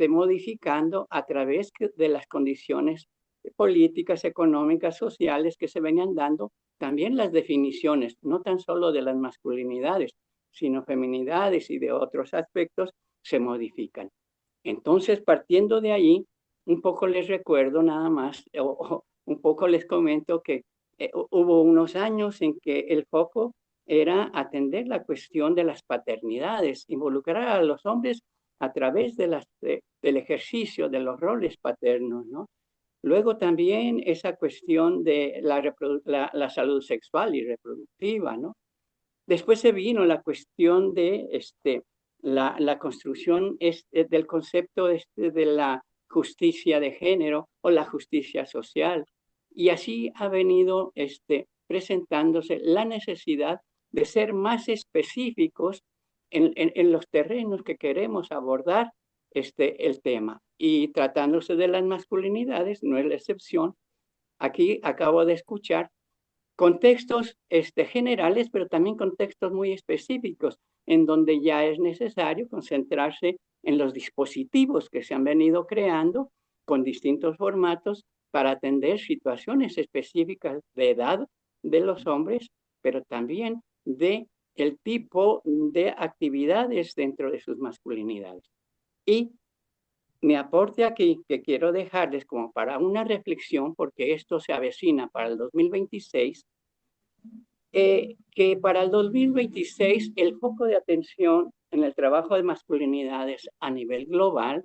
modificando a través de las condiciones políticas, económicas, sociales que se venían dando, también las definiciones, no tan solo de las masculinidades, sino feminidades y de otros aspectos, se modifican. Entonces, partiendo de ahí, un poco les recuerdo nada más, o un poco les comento que hubo unos años en que el foco era atender la cuestión de las paternidades, involucrar a los hombres a través del ejercicio de los roles paternos, ¿no? Luego también esa cuestión de la salud sexual y reproductiva, ¿no? Después se vino la cuestión de la construcción del concepto de la justicia de género o la justicia social. Y así ha venido presentándose la necesidad de ser más específicos en los terrenos que queremos abordar el tema. Y tratándose de las masculinidades, no es la excepción. Aquí acabo de escuchar contextos generales, pero también contextos muy específicos, en donde ya es necesario concentrarse en los dispositivos que se han venido creando con distintos formatos para atender situaciones específicas de edad de los hombres, pero también de el tipo de actividades dentro de sus masculinidades. Y mi aporte aquí, que quiero dejarles como para una reflexión, porque esto se avecina para el 2026, que para el 2026 el foco de atención en el trabajo de masculinidades a nivel global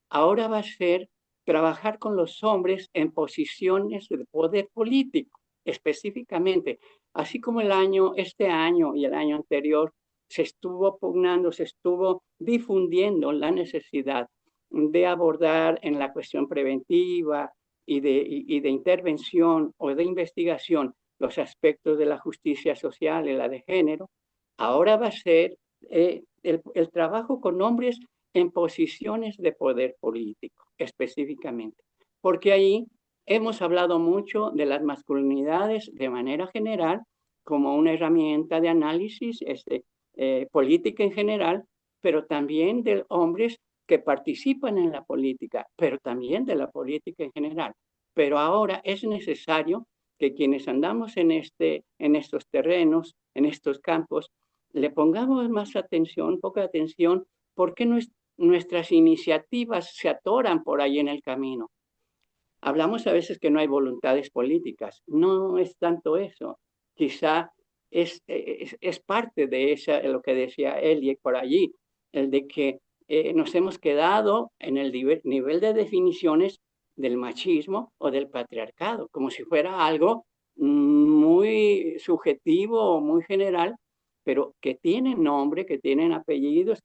ahora va a ser trabajar con los hombres en posiciones de poder político, específicamente, así como este año y el año anterior se estuvo pugnando, se estuvo difundiendo la necesidad de abordar en la cuestión preventiva y de intervención o de investigación los aspectos de la justicia social y la de género. Ahora va a ser el trabajo con hombres en posiciones de poder político, específicamente, porque ahí hemos hablado mucho de las masculinidades de manera general como una herramienta de análisis política en general, pero también de hombres que participan en la política, pero también de la política en general. Pero ahora es necesario que quienes andamos en estos terrenos, en estos campos, le pongamos más atención, poca atención, porque nuestras iniciativas se atoran por ahí en el camino. Hablamos a veces que no hay voluntades políticas. No es tanto eso. Quizá es parte de lo que decía Elie por allí, el de que nos hemos quedado en el nivel de definiciones del machismo o del patriarcado, como si fuera algo muy subjetivo o muy general, pero que tienen nombre, que tienen apellidos,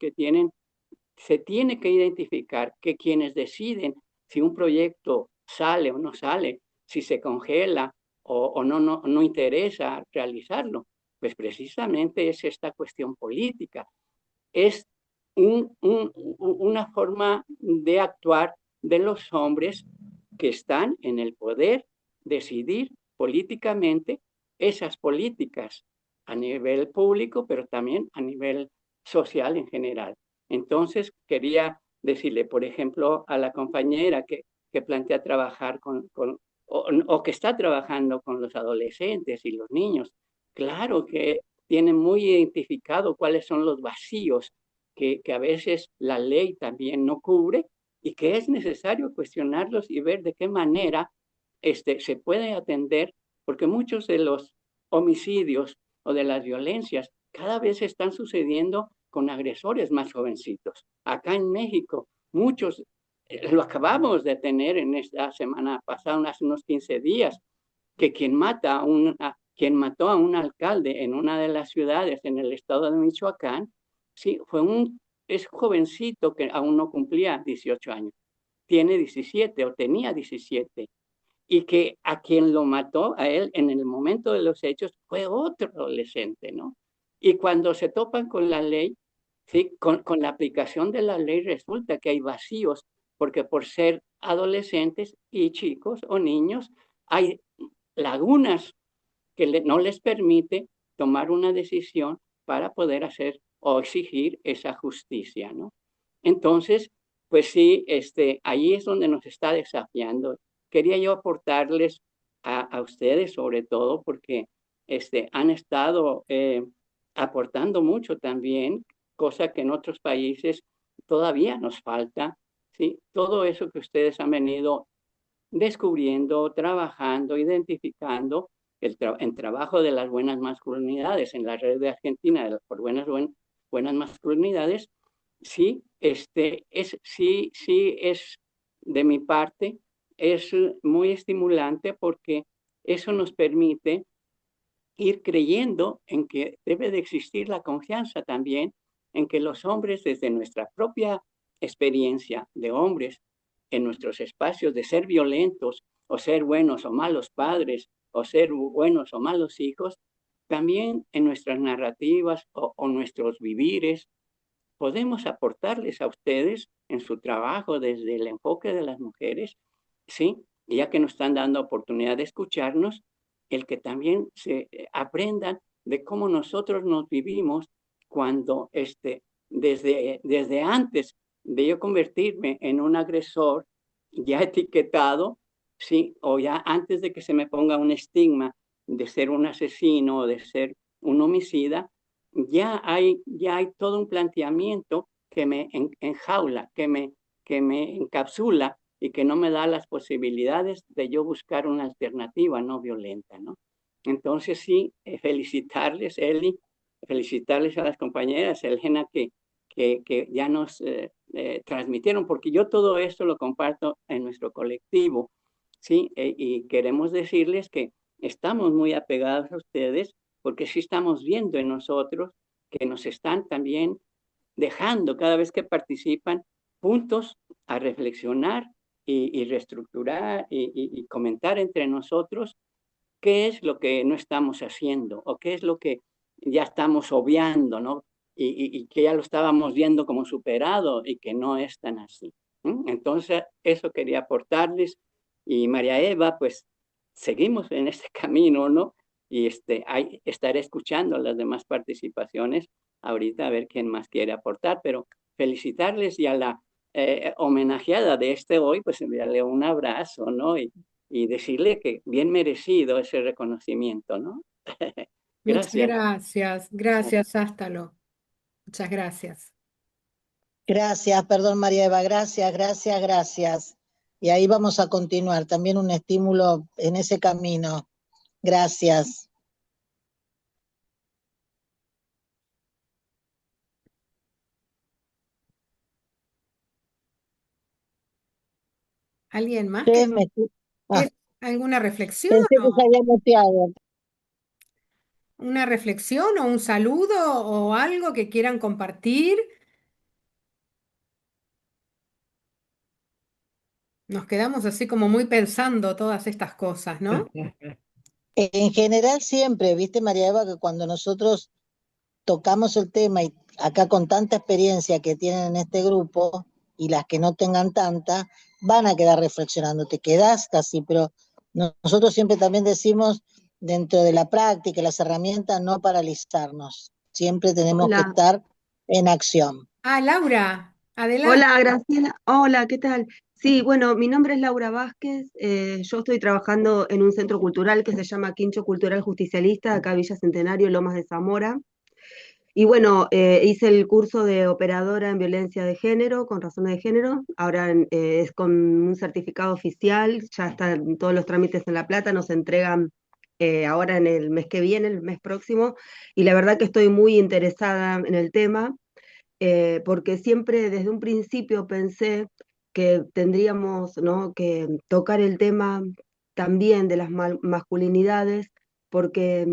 se tiene que identificar que quienes deciden si un proyecto sale o no sale, si se congela o no interesa realizarlo, pues precisamente es esta cuestión política. Es una forma de actuar de los hombres que están en el poder decidir políticamente esas políticas a nivel público, pero también a nivel social en general. Entonces, quería decirle, por ejemplo, a la compañera que plantea trabajar o que está trabajando con los adolescentes y los niños, claro que tiene muy identificado cuáles son los vacíos que a veces la ley también no cubre y que es necesario cuestionarlos y ver de qué manera se puede atender, porque muchos de los homicidios o de las violencias cada vez están sucediendo con agresores más jovencitos. Acá en México, muchos, lo acabamos de tener en esta semana pasada, hace unos 15 días, que quien mató a un alcalde en una de las ciudades en el estado de Michoacán, sí, es jovencito que aún no cumplía 18 años, tiene 17 o tenía 17, y que a quien lo mató a él en el momento de los hechos fue otro adolescente, ¿no? Y cuando se topan con la ley, ¿sí? Con la aplicación de la ley resulta que hay vacíos, porque por ser adolescentes y chicos o niños, hay lagunas que no les permite tomar una decisión para poder hacer o exigir esa justicia, ¿no? Entonces, pues sí, ahí es donde nos está desafiando. Quería yo aportarles a ustedes, sobre todo, porque han estado aportando mucho también, cosa que en otros países todavía nos falta, ¿sí? Todo eso que ustedes han venido descubriendo, trabajando, identificando el trabajo de las buenas masculinidades en la red de Argentina por buenas masculinidades, sí, sí es de mi parte, es muy estimulante porque eso nos permite ir creyendo en que debe de existir la confianza también en que los hombres desde nuestra propia experiencia de hombres en nuestros espacios de ser violentos o ser buenos o malos padres o ser buenos o malos hijos, también en nuestras narrativas o nuestros vivires podemos aportarles a ustedes en su trabajo desde el enfoque de las mujeres, ¿sí? Y ya que nos están dando oportunidad de escucharnos, el que también se aprendan de cómo nosotros nos vivimos cuando desde antes de yo convertirme en un agresor ya etiquetado, ¿sí? O ya antes de que se me ponga un estigma de ser un asesino o de ser un homicida, ya hay todo un planteamiento que me enjaula, que me encapsula y que no me da las posibilidades de yo buscar una alternativa no violenta, ¿no? Entonces sí, felicitarles, Eli, felicitarles a las compañeras, Elena, que ya nos transmitieron, porque yo todo esto lo comparto en nuestro colectivo, ¿sí? Y queremos decirles que estamos muy apegados a ustedes, porque sí estamos viendo en nosotros que nos están también dejando cada vez que participan puntos a reflexionar y reestructurar y comentar entre nosotros qué es lo que no estamos haciendo o qué es lo que ya estamos obviando, ¿no? Y que ya lo estábamos viendo como superado y que no es tan así. Entonces, eso quería aportarles. Y María Eva, pues seguimos en este camino, ¿no? Y estaré escuchando las demás participaciones ahorita a ver quién más quiere aportar, pero felicitarles y a la homenajeada de hoy, pues enviarle un abrazo, ¿no? Y decirle que bien merecido ese reconocimiento, ¿no? Muchas Gracias. gracias, gracias, Ástalo. Muchas gracias. Gracias, perdón María Eva, gracias, gracias, gracias. Y ahí vamos a continuar, también un estímulo en ese camino. Gracias. ¿Alguien más Ustedes me... Ah, alguna reflexión pensé que se o había muteado. una reflexión o un saludo o algo que quieran compartir? Nos quedamos así como muy pensando todas estas cosas, ¿no? En general siempre, viste María Eva, que cuando nosotros tocamos el tema y acá con tanta experiencia que tienen en este grupo y las que no tengan tanta, van a quedar reflexionando, te quedás casi, pero nosotros siempre también decimos dentro de la práctica, las herramientas, no paralizarnos, siempre tenemos que Hola, estar en acción. Ah, Laura, adelante. hola Graciela, hola, ¿qué tal? Sí, bueno, mi nombre es Laura Vázquez, yo estoy trabajando en un centro cultural que se llama Quincho Cultural Justicialista, acá Villa Centenario, Lomas de Zamora, y bueno, hice el curso de operadora en violencia de género, con razones de género, ahora es con un certificado oficial, ya están todos los trámites en La Plata, nos entregan ahora en el mes que viene, el mes próximo, y la verdad que estoy muy interesada en el tema. Porque siempre desde un principio pensé que tendríamos, ¿no?, que tocar el tema también de las masculinidades, porque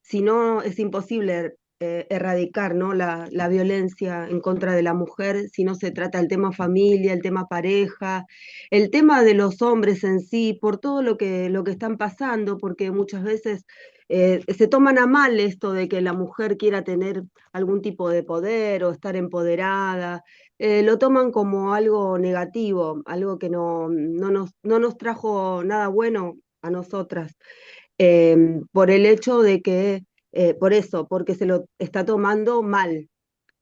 si no es imposible erradicar, ¿no?, la violencia en contra de la mujer, si no se trata el tema familia, el tema pareja, el tema de los hombres en sí, por todo lo que están pasando, porque muchas veces se toman a mal esto de que la mujer quiera tener algún tipo de poder o estar empoderada, lo toman como algo negativo, algo que no nos trajo nada bueno a nosotras, por el hecho de que, por eso, porque se lo está tomando mal.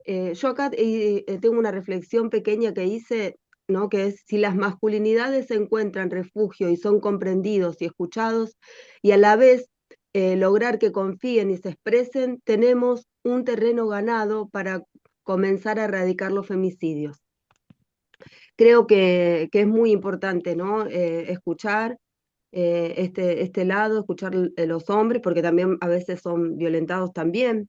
Yo acá tengo una reflexión pequeña que hice, ¿no? Que es si las masculinidades encuentran refugio y son comprendidos y escuchados, y a la vez lograr que confíen y se expresen, tenemos un terreno ganado para comenzar a erradicar los femicidios. Creo que es muy importante, ¿no? Escuchar este lado, escuchar los hombres, porque también a veces son violentados también.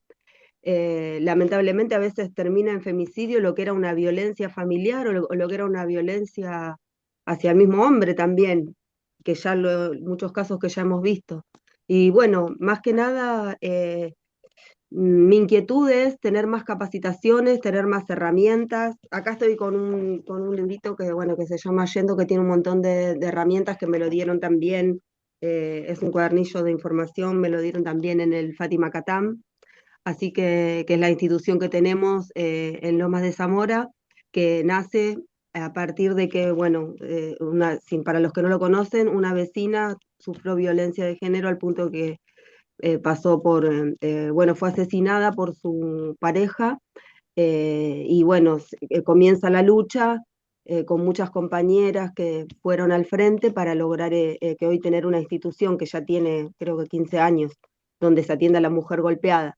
Lamentablemente a veces termina en femicidio lo que era una violencia familiar o lo que era una violencia hacia el mismo hombre también, que ya muchos casos que ya hemos visto. Y bueno, más que nada, mi inquietud es tener más capacitaciones, tener más herramientas. Acá estoy con un librito que, bueno, que se llama Yendo, que tiene un montón de herramientas que me lo dieron también. Es un cuadernillo de información, me lo dieron también en el Fátima Catam, así que es la institución que tenemos en Lomas de Zamora, que nace a partir de que, bueno, para los que no lo conocen, una vecina sufrió violencia de género al punto que pasó bueno, fue asesinada por su pareja, y bueno, comienza la lucha con muchas compañeras que fueron al frente para lograr que hoy tener una institución que ya tiene, creo que 15 años, donde se atiende a la mujer golpeada.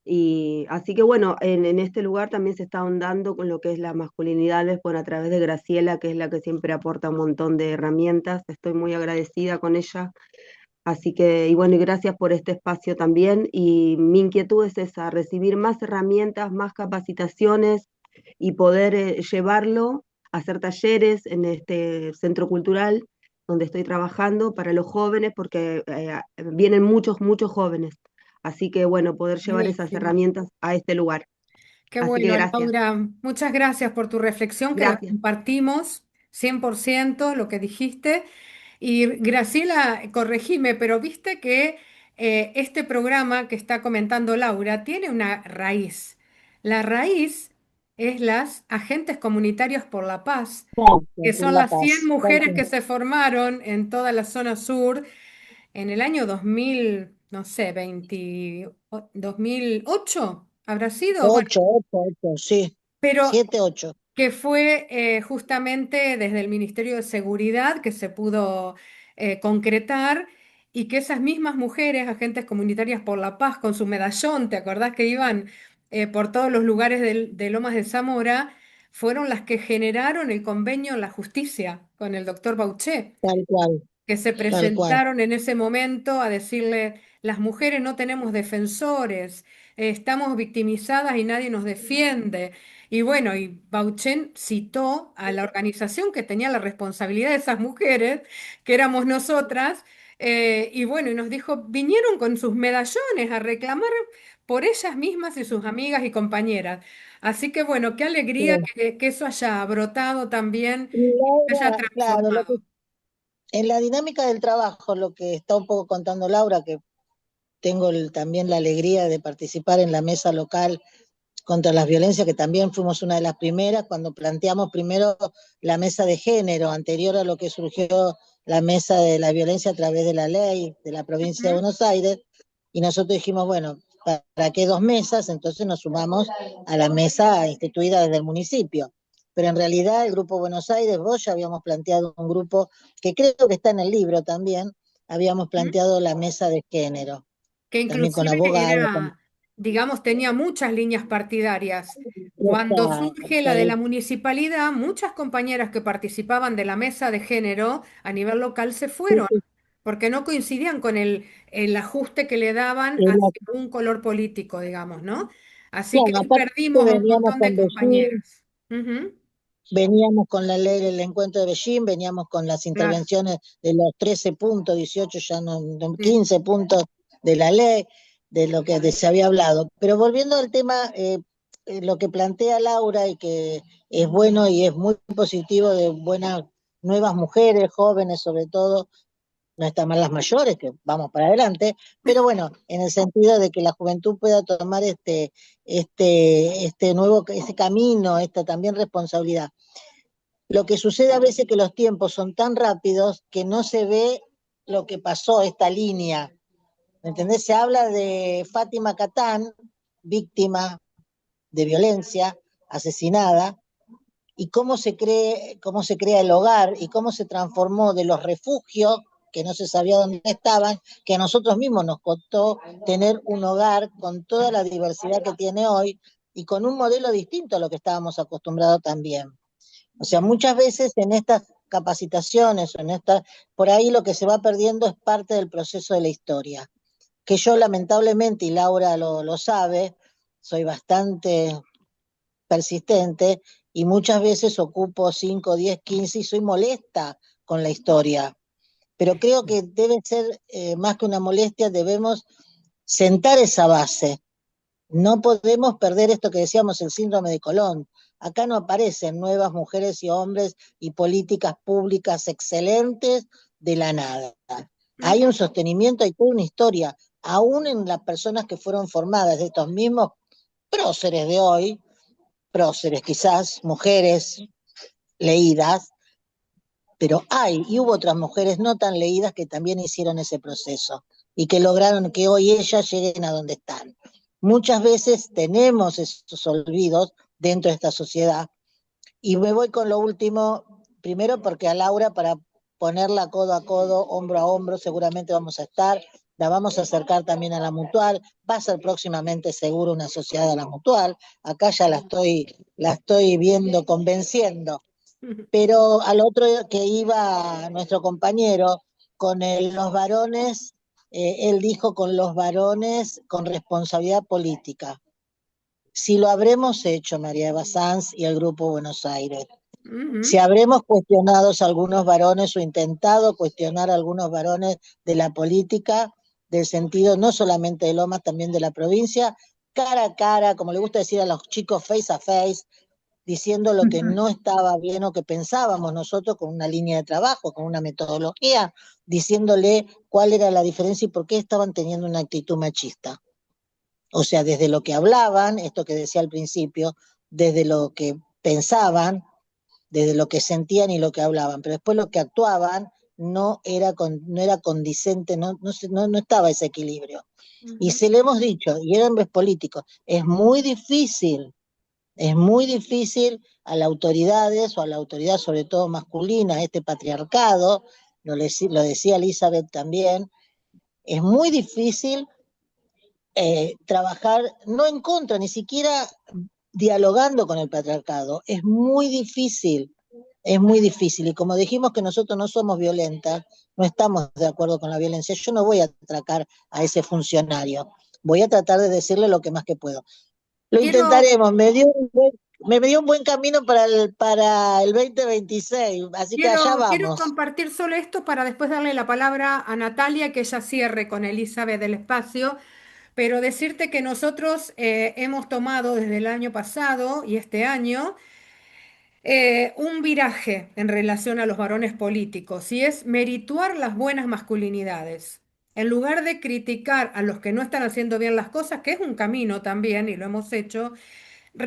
Y así que bueno, en este lugar también se está ahondando con lo que es las masculinidades, bueno, a través de Graciela, que es la que siempre aporta un montón de herramientas. Estoy muy agradecida con ella. Así que, y bueno, y gracias por este espacio también. Y mi inquietud es esa, recibir más herramientas, más capacitaciones y poder llevarlo a hacer talleres en este centro cultural donde estoy trabajando para los jóvenes, porque vienen muchos jóvenes. Así que bueno, poder llevar esas Buenísimo. herramientas a este lugar. Qué Así que bueno, gracias. Laura. Muchas gracias por tu reflexión, que la Gracias. compartimos 100% lo que dijiste. Y Graciela, corregime, pero viste que este programa que está comentando Laura tiene una raíz. La raíz es las agentes comunitarios por la paz, que Gracias, por son la las 100 paz. Tal mujeres cual. que se formaron en toda la zona sur en el año 2000, no sé, 2008, ¿habrá sido? Bueno, 8, sí. pero 7, 8. que fue justamente desde el Ministerio de Seguridad que se pudo concretar y que esas mismas mujeres, agentes comunitarias por la paz, con su medallón, ¿te acordás que iban por todos los lugares de Lomas de Zamora? Fueron las que generaron el convenio en la justicia con el doctor Bauché, Tal cual, que se tal cual. presentaron en ese momento a decirle, las mujeres no tenemos defensores, estamos victimizadas y nadie nos defiende. Y bueno, y Bauchen citó a la organización que tenía la responsabilidad de esas mujeres, que éramos nosotras, y bueno, y nos dijo, vinieron con sus medallones a reclamar por ellas mismas y sus amigas y compañeras. Así que bueno, qué alegría Sí. que eso haya brotado también Y y se haya Laura, claro, transformado. en la dinámica del trabajo, lo que está un poco contando Laura, que tengo también la alegría de participar en la mesa local contra las violencias, que también fuimos una de las primeras, cuando planteamos primero la mesa de género, anterior a lo que surgió la mesa de la violencia a través de la ley de la provincia de Ujú. Buenos Aires, y nosotros dijimos, bueno, ¿para qué 2 mesas? Entonces nos sumamos a la mesa instituida desde el municipio. Pero en realidad el Grupo Buenos Aires, vos ya habíamos planteado un grupo que creo que está en el libro también, habíamos planteado la mesa de género, Que también con inclusive abogados. era, digamos, tenía muchas líneas partidarias. Cuando surge la de la Exacto, municipalidad, muchas compañeras que participaban de la mesa de género a nivel local se sí, fueron, sí, porque no coincidían con el ajuste que le daban es hacia un color político, digamos, ¿no? Así que claro, ahí aparte perdimos a un veníamos montón de con Beijing, compañeras. Ujú. veníamos con la ley del encuentro de Beijing, veníamos con las Claro, intervenciones de los 13 puntos, 18 ya no, sí. 15 puntos de la ley, de lo que se había hablado. Pero volviendo al tema, lo que plantea Laura y que es bueno y es muy positivo de buenas nuevas mujeres, jóvenes sobre todo, no están mal las mayores, que vamos para adelante, pero bueno, en el sentido de que la juventud pueda tomar este nuevo, ese camino, esta también responsabilidad. Lo que sucede a veces es que los tiempos son tan rápidos que no se ve lo que pasó, esta línea. ¿Me entendés? Se habla de Fátima Catán, víctima de violencia, asesinada, y cómo se crea el hogar y cómo se transformó de los refugios que no se sabía dónde estaban, que a nosotros mismos nos costó tener un hogar con toda la diversidad que tiene hoy y con un modelo distinto a lo que estábamos acostumbrados también. O sea, muchas veces en estas capacitaciones, por ahí lo que se va perdiendo es parte del proceso de la historia, que yo lamentablemente, y Laura lo sabe, soy bastante persistente y muchas veces ocupo 5, 10, 15 y soy molesta con la historia. Pero creo que debe ser más que una molestia, debemos sentar esa base. No podemos perder esto que decíamos, el síndrome de Colón. Acá no aparecen nuevas mujeres y hombres y políticas públicas excelentes de la nada. Hay un sostenimiento, hay toda una historia, aún en las personas que fueron formadas, de estos mismos próceres de hoy, próceres quizás, mujeres leídas, pero hay, y hubo otras mujeres no tan leídas que también hicieron ese proceso y que lograron que hoy ellas lleguen a donde están. Muchas veces tenemos esos olvidos dentro de esta sociedad. Y me voy con lo último, primero porque a Laura, para ponerla codo a codo, hombro a hombro, seguramente vamos a estar, la vamos a acercar también a la mutual, va a ser próximamente seguro una sociedad de la mutual, acá ya la estoy viendo, convenciendo, pero al otro que iba nuestro compañero, los varones, él dijo con los varones con responsabilidad política. si lo habremos hecho, María Eva Sanz y el Grupo Buenos Aires. Si Ujú. habremos cuestionado a algunos varones o intentado cuestionar a algunos varones de la política, del sentido no solamente de Lomas, también de la provincia, cara a cara, como le gusta decir a los chicos, face a face, diciendo lo que no estaba bien o que pensábamos nosotros con una línea de trabajo, con una metodología, diciéndole cuál era la diferencia y por qué estaban teniendo una actitud machista. O sea, desde lo que hablaban, esto que decía al principio, desde lo que pensaban, desde lo que sentían y lo que hablaban, pero después lo que actuaban no era condicente, no estaba ese equilibrio. Y Ujú. se le hemos dicho, y eran hombres políticos, es muy difícil a las autoridades o a la autoridad sobre todo masculina, este patriarcado, lo decía Elizabeth también, es muy difícil trabajar no en contra, ni siquiera dialogando con el patriarcado. Es muy difícil. Y como dijimos que nosotros no somos violentas, no estamos de acuerdo con la violencia, yo no voy a atracar a ese funcionario. Voy a tratar de decirle lo que más que puedo. Lo Quiero, intentaremos, me dio un buen camino para el 2026, así que allá quiero vamos. compartir solo esto para después darle la palabra a Natalia, que ella cierre con Elizabeth del espacio, pero decirte que nosotros hemos tomado desde el año pasado y este año un viraje en relación a los varones políticos y es merituar las buenas masculinidades. En lugar de criticar a los que no están haciendo bien las cosas, que es un camino también y lo hemos hecho,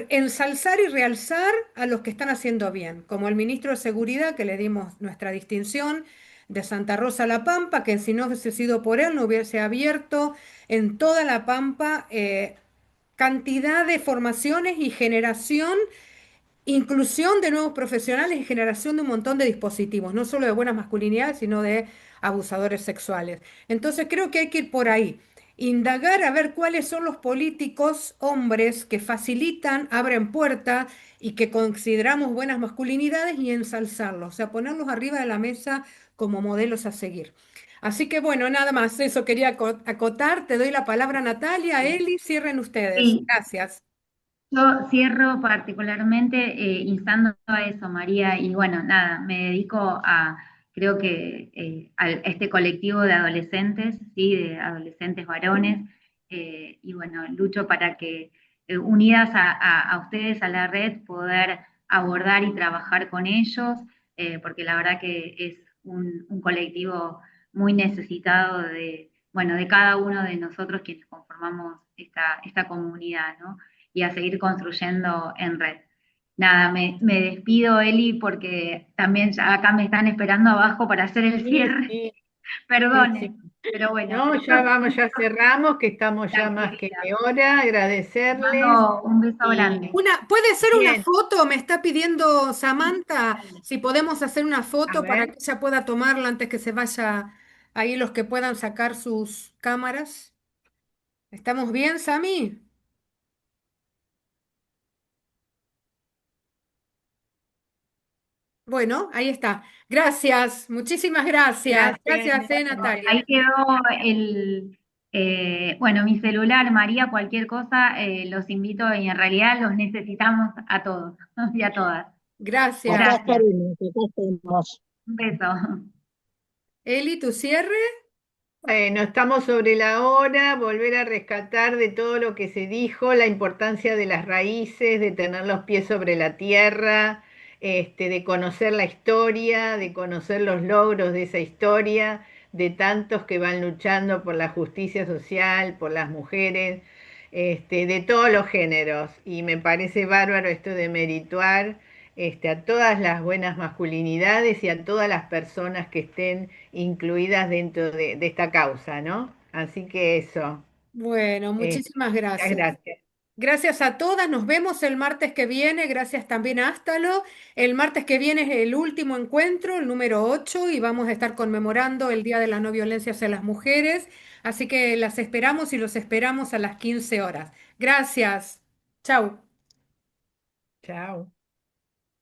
ensalzar y realzar a los que están haciendo bien, como el ministro de Seguridad, que le dimos nuestra distinción de Santa Rosa a La Pampa, que si no hubiese sido por él, no hubiese abierto en toda La Pampa cantidad de formaciones y generación. Inclusión de nuevos profesionales y generación de un montón de dispositivos, no solo de buenas masculinidades, sino de abusadores sexuales. Entonces creo que hay que ir por ahí, indagar a ver cuáles son los políticos hombres que facilitan, abren puerta y que consideramos buenas masculinidades y ensalzarlos, o sea, ponerlos arriba de la mesa como modelos a seguir. Así que bueno, nada más, eso quería acotar. Te doy la palabra, Natalia, Eli, cierren ustedes. Sí, Gracias. yo cierro particularmente instando a eso, María, y bueno, nada, me dedico a, creo que a este colectivo de adolescentes, ¿sí? De adolescentes varones, y bueno, lucho para que unidas a ustedes, a la red, poder abordar y trabajar con ellos, porque la verdad que es un colectivo muy necesitado de, bueno, de cada uno de nosotros quienes conformamos esta comunidad, ¿no? Y a seguir construyendo en red. Nada, me despido, Eli, porque también acá me están esperando abajo para hacer el Sí, cierre. sí, sí, sí. Perdone, pero bueno, No, esto ya es vamos, ya cerramos, que estamos ya tan más que querida. de hora. Te Agradecerles mando un beso grande. y ¿Puede ser una bien, foto? Me está pidiendo Sí, Samantha dale. si podemos hacer una a foto para ver. que ella pueda tomarla antes que se vaya ahí los que puedan sacar sus cámaras. ¿Estamos bien, Sami? Bueno, ahí está. Gracias, muchísimas gracias. Gracias. Gracias, Bueno, ahí Natalia. quedó bueno, mi celular, María, cualquier cosa, los invito y en realidad los necesitamos a todos y a todas. Acá Gracias. Gracias. estaremos, acá estamos. Un beso. Eli, ¿tu cierre? Bueno, estamos sobre la hora, volver a rescatar de todo lo que se dijo, la importancia de las raíces, de tener los pies sobre la tierra, de conocer la historia, de conocer los logros de esa historia, de tantos que van luchando por la justicia social, por las mujeres, de todos los géneros. Y me parece bárbaro esto de merituar a todas las buenas masculinidades y a todas las personas que estén incluidas dentro de esta causa, ¿no? Así que eso, Bueno, muchísimas muchas gracias. gracias. Gracias a todas, nos vemos el martes que viene, gracias también a Ástalo. El martes que viene es el último encuentro, el número 8, y vamos a estar conmemorando el Día de la No Violencia hacia las Mujeres, así que las esperamos y los esperamos a las 15 horas. Gracias. Chau. Chao.